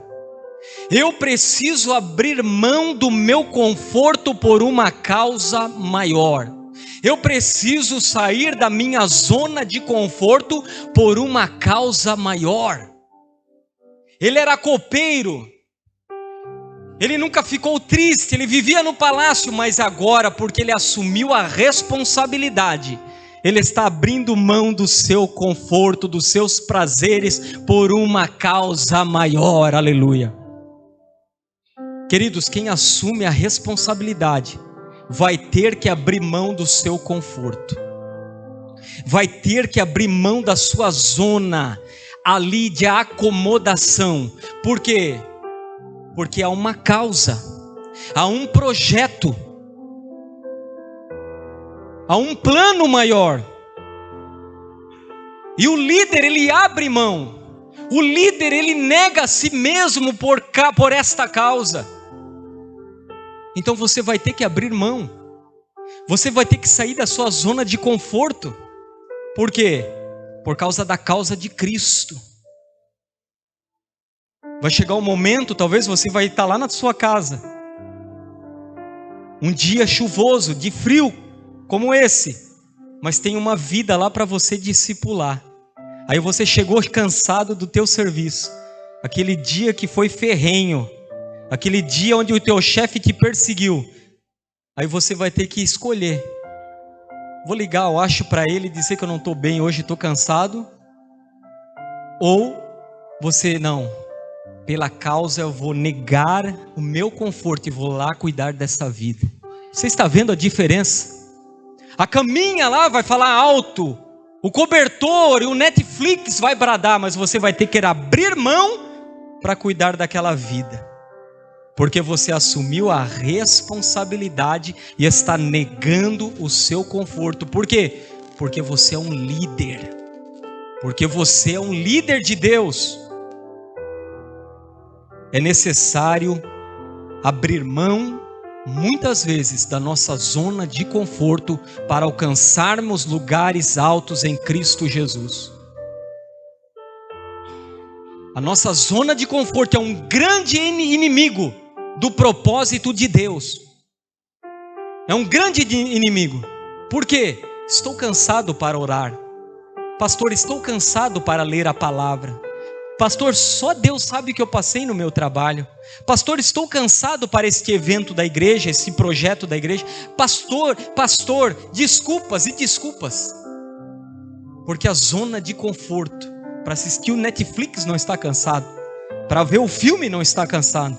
Eu preciso abrir mão do meu conforto por uma causa maior. Eu preciso sair da minha zona de conforto por uma causa maior. Ele era copeiro. Ele nunca ficou triste, ele vivia no palácio, mas agora, porque ele assumiu a responsabilidade, ele está abrindo mão do seu conforto, dos seus prazeres, por uma causa maior, aleluia. Queridos, quem assume a responsabilidade, vai ter que abrir mão do seu conforto, vai ter que abrir mão da sua zona, ali de acomodação. Por quê? Porque há uma causa, há um projeto, há um plano maior. E o líder, ele abre mão. O líder, ele nega a si mesmo por esta causa. Então você vai ter que abrir mão. Você vai ter que sair da sua zona de conforto. Por quê? Por causa da causa de Cristo. Vai chegar um momento, talvez você vai estar lá na sua casa, um dia chuvoso, de frio, como esse, mas tem uma vida lá para você discipular. Aí você chegou cansado do teu serviço, aquele dia que foi ferrenho, aquele dia onde o teu chefe te perseguiu. Aí você vai ter que escolher. Vou ligar, eu acho, para ele e dizer que eu não estou bem hoje, estou cansado. Ou você, não, pela causa eu vou negar o meu conforto e vou lá cuidar dessa vida. Você está vendo a diferença? A caminha lá vai falar alto, o cobertor e o Netflix vai bradar, mas você vai ter que abrir mão para cuidar daquela vida, porque você assumiu a responsabilidade e está negando o seu conforto. Por quê? Porque você é um líder, porque você é um líder de Deus. É necessário abrir mão, muitas vezes, da nossa zona de conforto para alcançarmos lugares altos em Cristo Jesus. A nossa zona de conforto é um grande inimigo do propósito de Deus. É um grande inimigo. Por quê? Estou cansado para orar. Pastor, estou cansado para ler a palavra. Pastor, só Deus sabe o que eu passei no meu trabalho. Pastor, estou cansado para este evento da igreja, esse projeto da igreja. Pastor, desculpas e desculpas. Porque a zona de conforto, para assistir o Netflix não está cansado, para ver o filme não está cansado,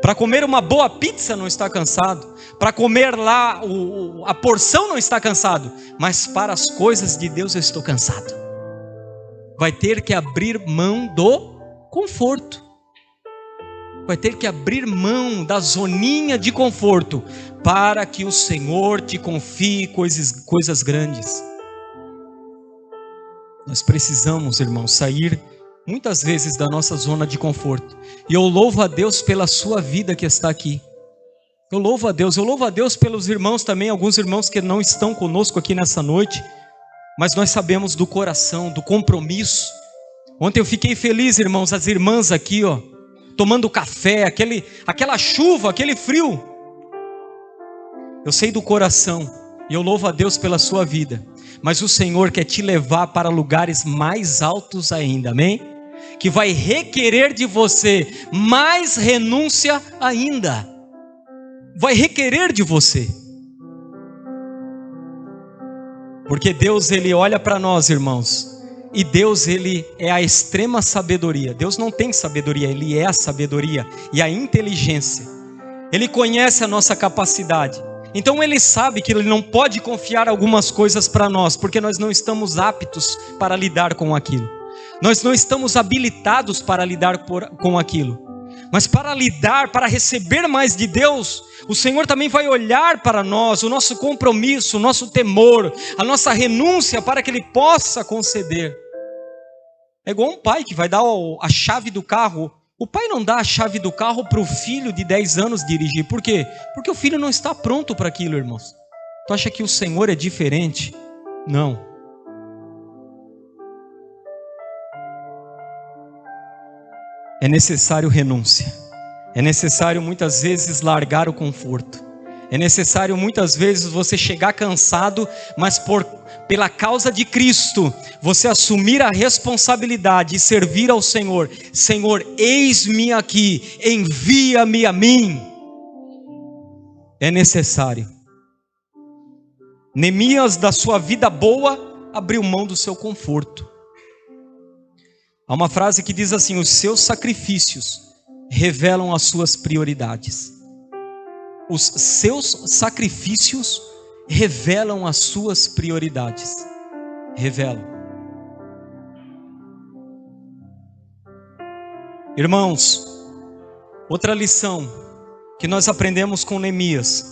para comer uma boa pizza não está cansado, para comer lá a porção não está cansado, mas para as coisas de Deus eu estou cansado. Vai ter que abrir mão do conforto, vai ter que abrir mão da zoninha de conforto, para que o Senhor te confie coisas grandes. Nós precisamos, irmãos, sair muitas vezes da nossa zona de conforto. E eu louvo a Deus pela sua vida que está aqui. Eu louvo a Deus pelos irmãos também, alguns irmãos que não estão conosco aqui nessa noite, mas nós sabemos do coração, do compromisso. Ontem eu fiquei feliz, irmãos, as irmãs aqui, tomando café, aquela chuva, aquele frio. Eu sei do coração, e eu louvo a Deus pela sua vida. Mas o Senhor quer te levar para lugares mais altos ainda, amém? Que vai requerer de você mais renúncia ainda. Vai requerer de você. Porque Deus, Ele olha para nós, irmãos, e Deus, Ele é a extrema sabedoria. Deus não tem sabedoria, Ele é a sabedoria e a inteligência. Ele conhece a nossa capacidade. Então Ele sabe que Ele não pode confiar algumas coisas para nós, porque nós não estamos aptos para lidar com aquilo. Nós não estamos habilitados para lidar com aquilo. Mas para lidar, para receber mais de Deus, o Senhor também vai olhar para nós, o nosso compromisso, o nosso temor, a nossa renúncia, para que Ele possa conceder. É igual um pai que vai dar a chave do carro. O pai não dá a chave do carro para o filho de 10 anos dirigir. Por quê? Porque o filho não está pronto para aquilo, irmãos. Tu acha que o Senhor é diferente? Não. É necessário renúncia. É necessário muitas vezes largar o conforto. É necessário muitas vezes você chegar cansado, mas pela causa de Cristo, você assumir a responsabilidade e servir ao Senhor. Senhor, eis-me aqui, envia-me a mim. É necessário. Neemias, da sua vida boa, abriu mão do seu conforto. Há uma frase que diz assim: os seus sacrifícios revelam as suas prioridades. Os seus sacrifícios revelam as suas prioridades. Revelam. Irmãos, outra lição que nós aprendemos com Neemias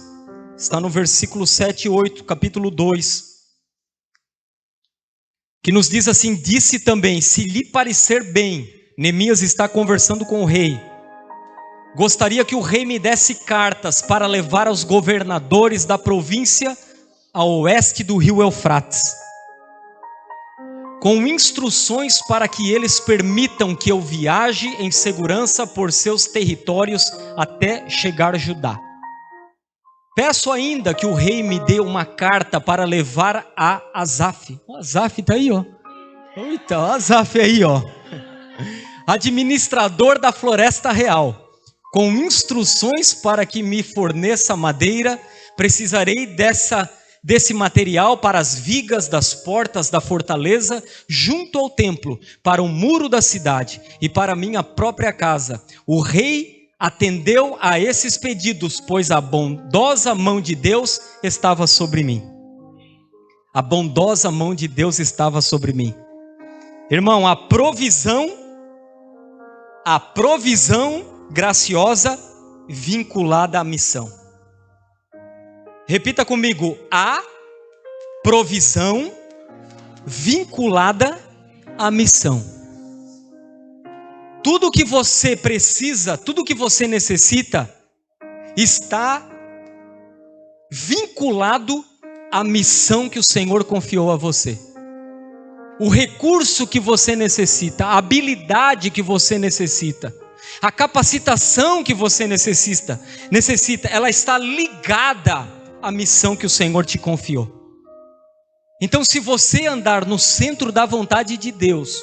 está no versículo 7 e 8, capítulo 2, que nos diz assim: disse também, se lhe parecer bem, Neemias está conversando com o rei, gostaria que o rei me desse cartas para levar aos governadores da província a oeste do rio Eufrates, com instruções para que eles permitam que eu viaje em segurança por seus territórios até chegar a Judá. Peço ainda que o rei me dê uma carta para levar a Asaf. O Asaf está aí, ó. Eita, o Asaf aí, ó. Administrador da floresta real, com instruções para que me forneça madeira. Precisarei desse material para as vigas das portas da fortaleza, junto ao templo, para o muro da cidade e para a minha própria casa. O rei atendeu a esses pedidos, pois a bondosa mão de Deus estava sobre mim. A bondosa mão de Deus estava sobre mim. Irmão, a provisão graciosa vinculada à missão. Repita comigo: a provisão vinculada à missão. Tudo que você precisa, tudo que você necessita, está vinculado à missão que o Senhor confiou a você. O recurso que você necessita, a habilidade que você necessita, a capacitação que você necessita, ela está ligada à missão que o Senhor te confiou. Então, se você andar no centro da vontade de Deus,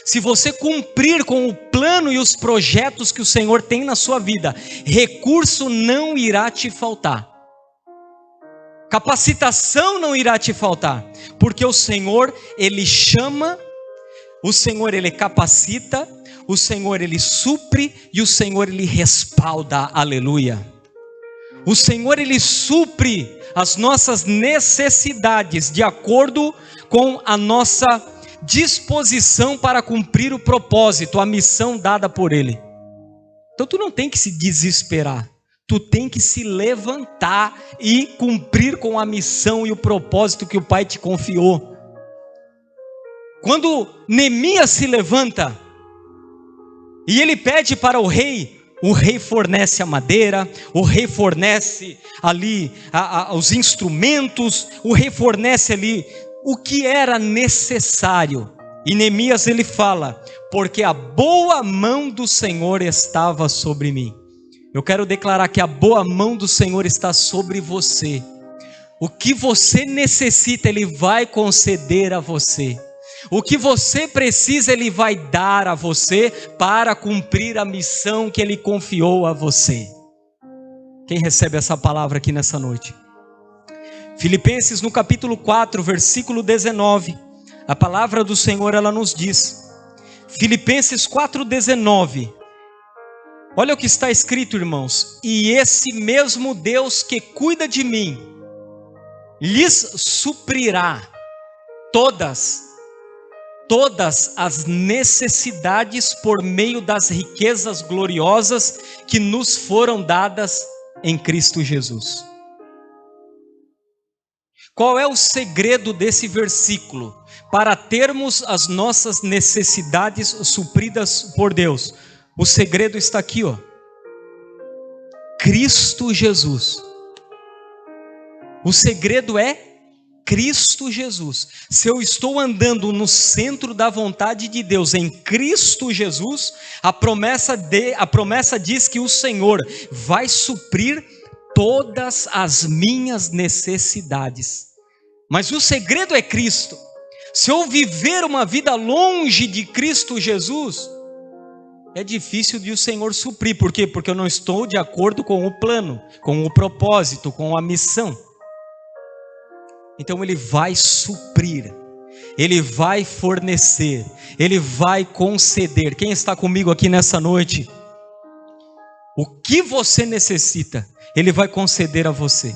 se você cumprir com o plano e os projetos que o Senhor tem na sua vida, recurso não irá te faltar. Capacitação não irá te faltar, porque o Senhor, Ele chama, o Senhor, Ele capacita, o Senhor, Ele supre e o Senhor, Ele respalda, aleluia. O Senhor, Ele supre as nossas necessidades de acordo com a nossa disposição para cumprir o propósito, a missão dada por Ele. Então tu não tem que se desesperar. Tu tem que se levantar e cumprir com a missão e o propósito que o Pai te confiou. Quando Neemias se levanta e ele pede para o rei fornece a madeira, o rei fornece ali os instrumentos, o rei fornece ali o que era necessário. E Neemias ele fala: porque a boa mão do Senhor estava sobre mim. Eu quero declarar que a boa mão do Senhor está sobre você. O que você necessita, Ele vai conceder a você. O que você precisa, Ele vai dar a você para cumprir a missão que Ele confiou a você. Quem recebe essa palavra aqui nessa noite? Filipenses no capítulo 4, versículo 19. A palavra do Senhor, ela nos diz. Filipenses 4:19. Olha o que está escrito, irmãos: e esse mesmo Deus que cuida de mim, lhes suprirá todas as necessidades por meio das riquezas gloriosas que nos foram dadas em Cristo Jesus. Qual é o segredo desse versículo para termos as nossas necessidades supridas por Deus? O segredo está aqui, ó. Cristo Jesus. O segredo é Cristo Jesus. Se eu estou andando no centro da vontade de Deus, em Cristo Jesus, a promessa diz que o Senhor vai suprir todas as minhas necessidades. Mas o segredo é Cristo. Se eu viver uma vida longe de Cristo Jesus, é difícil de o Senhor suprir. Por quê? Porque eu não estou de acordo com o plano, com o propósito, com a missão. Então Ele vai suprir, Ele vai fornecer, Ele vai conceder. Quem está comigo aqui nessa noite? O que você necessita, Ele vai conceder a você.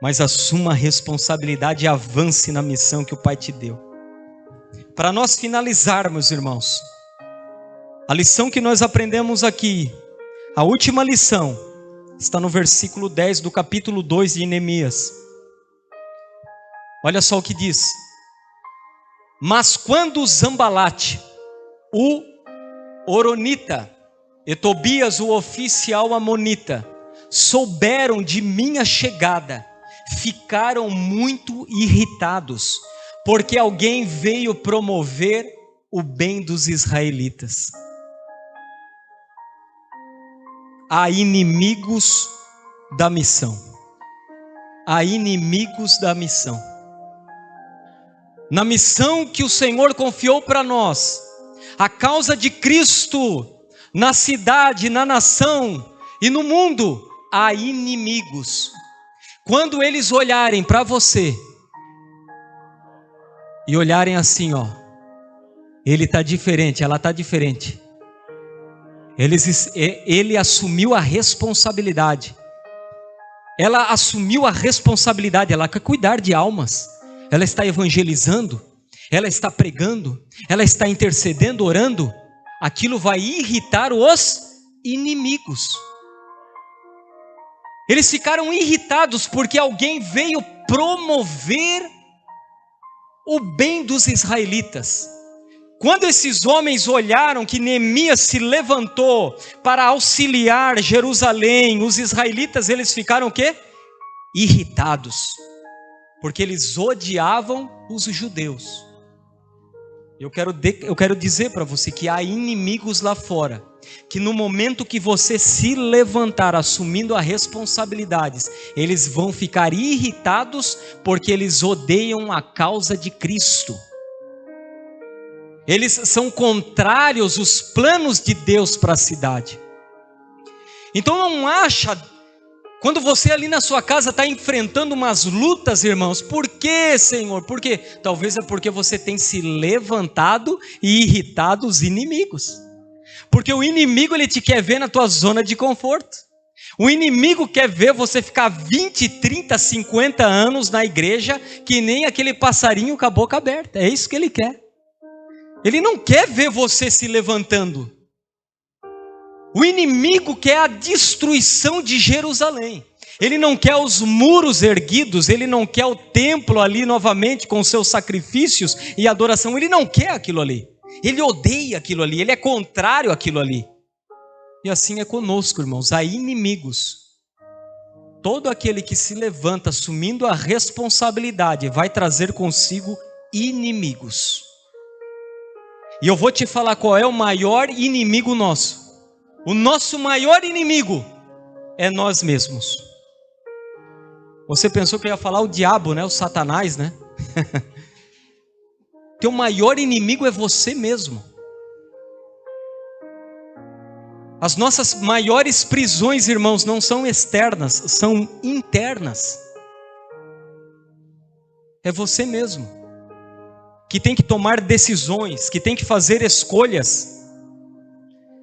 Mas assuma a responsabilidade e avance na missão que o Pai te deu. Para nós finalizarmos, irmãos, a lição que nós aprendemos aqui, a última lição, está no versículo 10 do capítulo 2 de Neemias. Olha só o que diz: mas quando Zambalate, o Horonita, e Tobias, o oficial amonita, souberam de minha chegada, ficaram muito irritados, porque alguém veio promover o bem dos israelitas. Há inimigos da missão. Há inimigos da missão. Na missão que o Senhor confiou para nós, a causa de Cristo, na cidade, na nação e no mundo, há inimigos. Quando eles olharem para você e olharem assim, ó, ele está diferente, ela está diferente. Ele assumiu a responsabilidade. Ela assumiu a responsabilidade, ela quer cuidar de almas. Ela está evangelizando, ela está pregando, ela está intercedendo, orando. Aquilo vai irritar os inimigos. Eles ficaram irritados porque alguém veio promover o bem dos israelitas. Quando esses homens olharam que Neemias se levantou para auxiliar Jerusalém, os israelitas, eles ficaram o quê? Irritados, porque eles odiavam os judeus. Eu quero dizer para você que há inimigos lá fora, que no momento que você se levantar assumindo as responsabilidades, eles vão ficar irritados porque eles odeiam a causa de Cristo. Eles são contrários aos planos de Deus para a cidade. Então não acha, quando você ali na sua casa está enfrentando umas lutas, irmãos, por quê, Senhor? Por quê? Talvez é porque você tem se levantado e irritado os inimigos. Porque o inimigo, ele te quer ver na tua zona de conforto. O inimigo quer ver você ficar 20, 30, 50 anos na igreja, que nem aquele passarinho com a boca aberta. É isso que ele quer. Ele não quer ver você se levantando. O inimigo quer a destruição de Jerusalém. Ele não quer os muros erguidos, ele não quer o templo ali novamente com seus sacrifícios e adoração. Ele não quer aquilo ali. Ele odeia aquilo ali, ele é contrário àquilo ali. E assim é conosco, irmãos, há inimigos. Todo aquele que se levanta assumindo a responsabilidade vai trazer consigo inimigos. E eu vou te falar qual é o maior inimigo nosso. O nosso maior inimigo é nós mesmos. Você pensou que eu ia falar o diabo, né? O Satanás, né? Teu maior inimigo é você mesmo. As nossas maiores prisões, irmãos, não são externas, são internas. É você mesmo que tem que tomar decisões, que tem que fazer escolhas.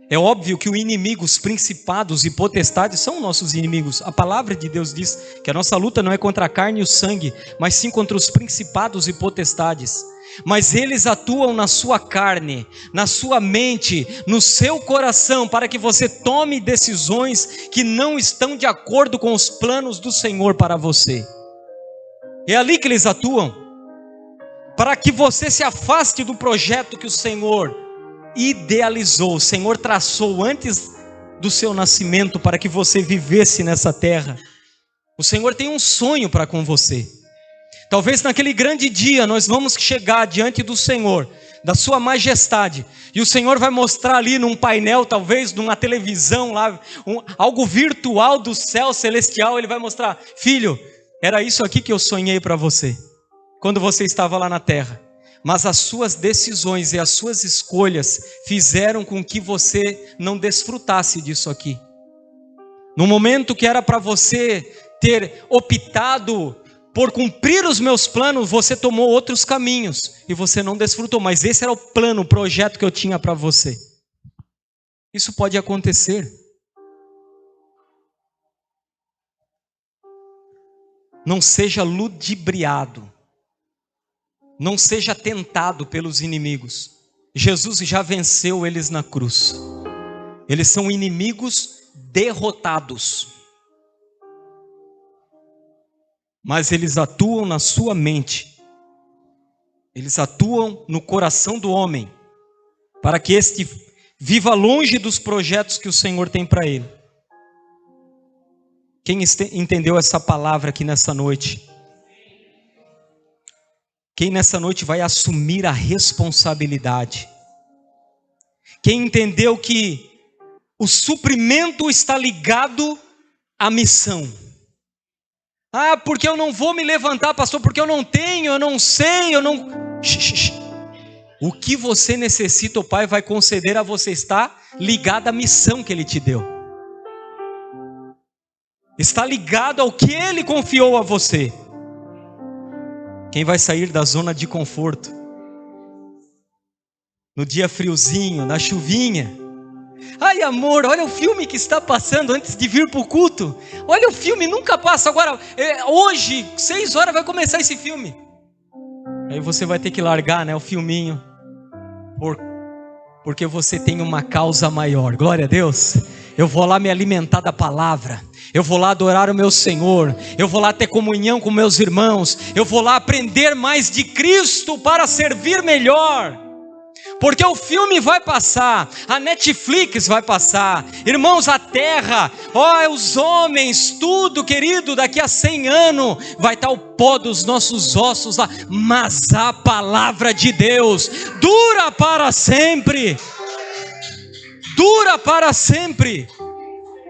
É óbvio que o inimigo, os principados e potestades são nossos inimigos. A palavra de Deus diz que a nossa luta não é contra a carne e o sangue, mas sim contra os principados e potestades. Mas eles atuam na sua carne, na sua mente, no seu coração, para que você tome decisões que não estão de acordo com os planos do Senhor para você. É ali que eles atuam, para que você se afaste do projeto que o Senhor idealizou, o Senhor traçou antes do seu nascimento para que você vivesse nessa terra. O Senhor tem um sonho para com você. Talvez naquele grande dia nós vamos chegar diante do Senhor, da sua majestade, e o Senhor vai mostrar ali num painel, talvez numa televisão lá, algo virtual do céu celestial. Ele vai mostrar: filho, era isso aqui que eu sonhei para você, quando você estava lá na terra. Mas as suas decisões e as suas escolhas fizeram com que você não desfrutasse disso aqui. No momento que era para você ter optado por cumprir os meus planos, você tomou outros caminhos e você não desfrutou. Mas esse era o plano, o projeto que eu tinha para você. Isso pode acontecer. Não seja ludibriado. Não seja tentado pelos inimigos. Jesus já venceu eles na cruz. Eles são inimigos derrotados. Mas eles atuam na sua mente. Eles atuam no coração do homem, para que este viva longe dos projetos que o Senhor tem para ele. Quem entendeu essa palavra aqui nessa noite? Quem nessa noite vai assumir a responsabilidade? Quem entendeu que o suprimento está ligado à missão? Ah, porque eu não vou me levantar, pastor, porque eu não tenho, eu não sei, eu não... O que você necessita, o Pai vai conceder a você, está ligado à missão que Ele te deu. está ligado ao que Ele confiou a você. Quem vai sair da zona de conforto, no dia friozinho, na chuvinha, ai amor, olha o filme que está passando antes de vir para o culto, olha o filme, nunca passa, agora, hoje, 6 horas vai começar esse filme, aí você vai ter que largar, né, o filminho, porque você tem uma causa maior. Glória a Deus. Eu vou lá me alimentar da palavra, eu vou lá adorar o meu Senhor, eu vou lá ter comunhão com meus irmãos, eu vou lá aprender mais de Cristo para servir melhor, porque o filme vai passar, a Netflix vai passar, irmãos, a terra, os homens, tudo, querido, daqui a 100 anos vai estar o pó dos nossos ossos lá, mas a palavra de Deus dura para sempre. Dura para sempre.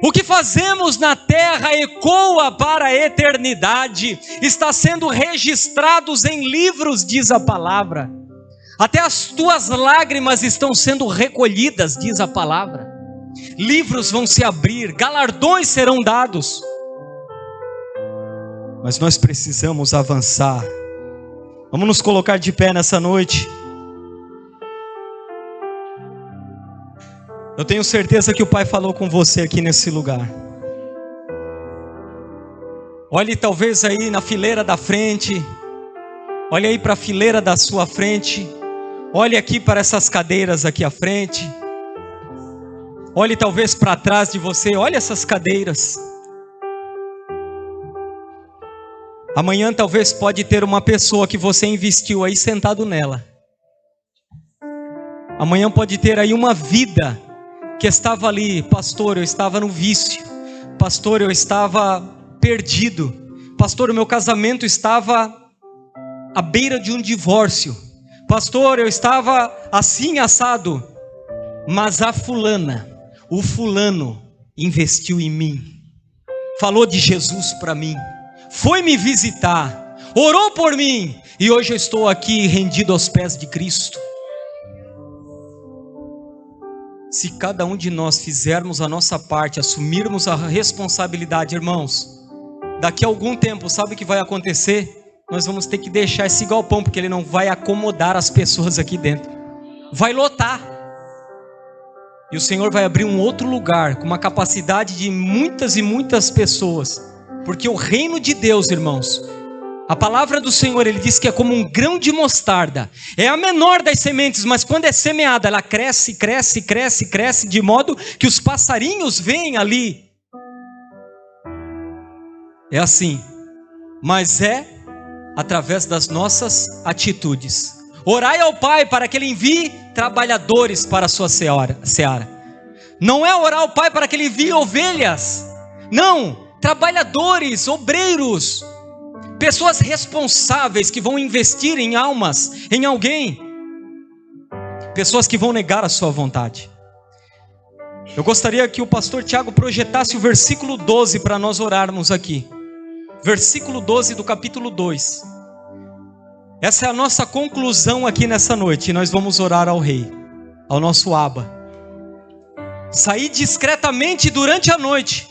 O que fazemos na terra ecoa para a eternidade, está sendo registrados em livros, diz a palavra. Até as tuas lágrimas estão sendo recolhidas, diz a palavra. Livros vão se abrir, galardões serão dados. Mas nós precisamos avançar. Vamos nos colocar de pé nessa noite. Eu tenho certeza que o Pai falou com você aqui nesse lugar. Olhe talvez aí na fileira da frente. Olhe aí para a fileira da sua frente. Olhe aqui para essas cadeiras aqui à frente. Olhe talvez para trás de você. Olhe essas cadeiras. Amanhã talvez pode ter uma pessoa que você investiu aí sentado nela. Amanhã pode ter aí uma vida que estava ali, pastor, eu estava no vício, pastor, eu estava perdido, pastor, o meu casamento estava à beira de um divórcio, pastor, eu estava assim assado, mas a fulana, o fulano investiu em mim, falou de Jesus para mim, foi me visitar, orou por mim, e hoje eu estou aqui rendido aos pés de Cristo. Se cada um de nós fizermos a nossa parte, assumirmos a responsabilidade, irmãos, daqui a algum tempo, sabe o que vai acontecer? Nós vamos ter que deixar esse galpão, porque ele não vai acomodar as pessoas aqui dentro, vai lotar, e o Senhor vai abrir um outro lugar, com uma capacidade de muitas e muitas pessoas, porque o reino de Deus, irmãos, a palavra do Senhor, Ele diz que é como um grão de mostarda, é a menor das sementes, mas quando é semeada, ela cresce, cresce, cresce, cresce, de modo que os passarinhos vêm ali, é assim, mas é através das nossas atitudes. Orai ao Pai para que Ele envie trabalhadores para a sua seara, não é orar ao Pai para que Ele envie ovelhas, não, trabalhadores, obreiros, pessoas responsáveis que vão investir em almas, em alguém, pessoas que vão negar a sua vontade. Eu gostaria que o pastor Tiago projetasse o versículo 12 para nós orarmos aqui, versículo 12 do capítulo 2, essa é a nossa conclusão aqui nessa noite, e nós vamos orar ao Rei, ao nosso Abba. Saí discretamente durante a noite,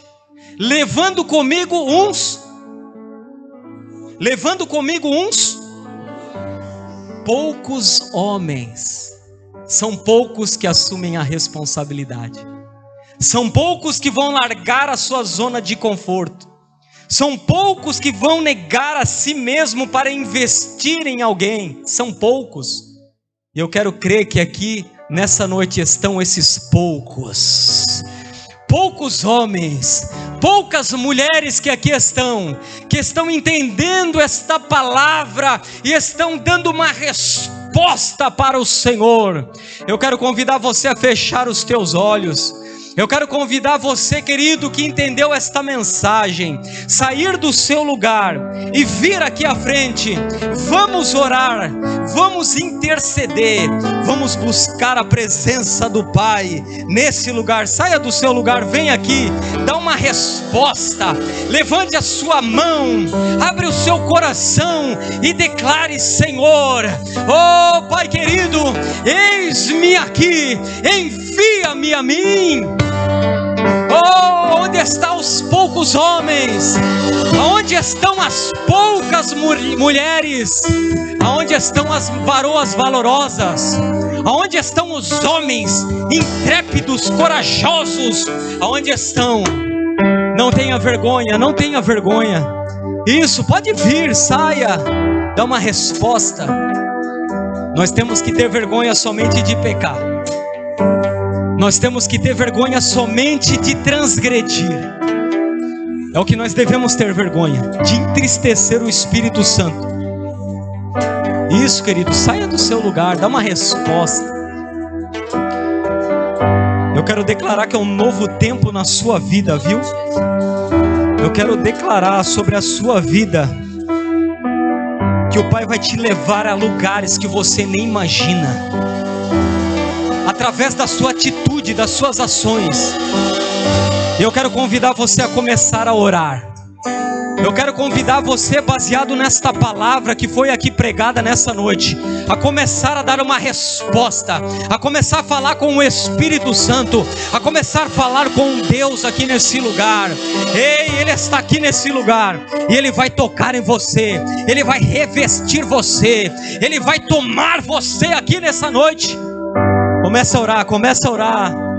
levando comigo uns poucos homens. São poucos que assumem a responsabilidade, são poucos que vão largar a sua zona de conforto, são poucos que vão negar a si mesmo para investir em alguém, são poucos, e eu quero crer que aqui nessa noite estão esses poucos homens, poucas mulheres que aqui estão, que estão entendendo esta palavra e estão dando uma resposta para o Senhor. Eu quero convidar você a fechar os teus olhos. Eu quero convidar você, querido, que entendeu esta mensagem, sair do seu lugar e vir aqui à frente. Vamos orar, vamos interceder, vamos buscar a presença do Pai nesse lugar. Saia do seu lugar, vem aqui, dá uma resposta, levante a sua mão, abre o seu coração e declare: Senhor, oh Pai querido, eis-me aqui, envia-me a mim. Oh, onde estão os poucos homens? Aonde estão as poucas mulheres? Aonde estão as varoas valorosas? Aonde estão os homens intrépidos, corajosos? Aonde estão? Não tenha vergonha, não tenha vergonha. Isso, pode vir, saia, dá uma resposta. Nós temos que ter vergonha somente de pecar. Nós temos que ter vergonha somente de transgredir. É o que nós devemos ter vergonha, de entristecer o Espírito Santo. Isso, querido, saia do seu lugar, dá uma resposta. Eu quero declarar que é um novo tempo na sua vida, viu? Eu quero declarar sobre a sua vida que o Pai vai te levar a lugares que você nem imagina, através da sua atitude, das suas ações. Eu quero convidar você a começar a orar. Eu quero convidar você, baseado nesta palavra que foi aqui pregada nessa noite, a começar a dar uma resposta, a começar a falar com o Espírito Santo, a começar a falar com Deus aqui nesse lugar. Ei, Ele está aqui nesse lugar, e Ele vai tocar em você, Ele vai revestir você, Ele vai tomar você aqui nessa noite. Começa a orar, começa a orar.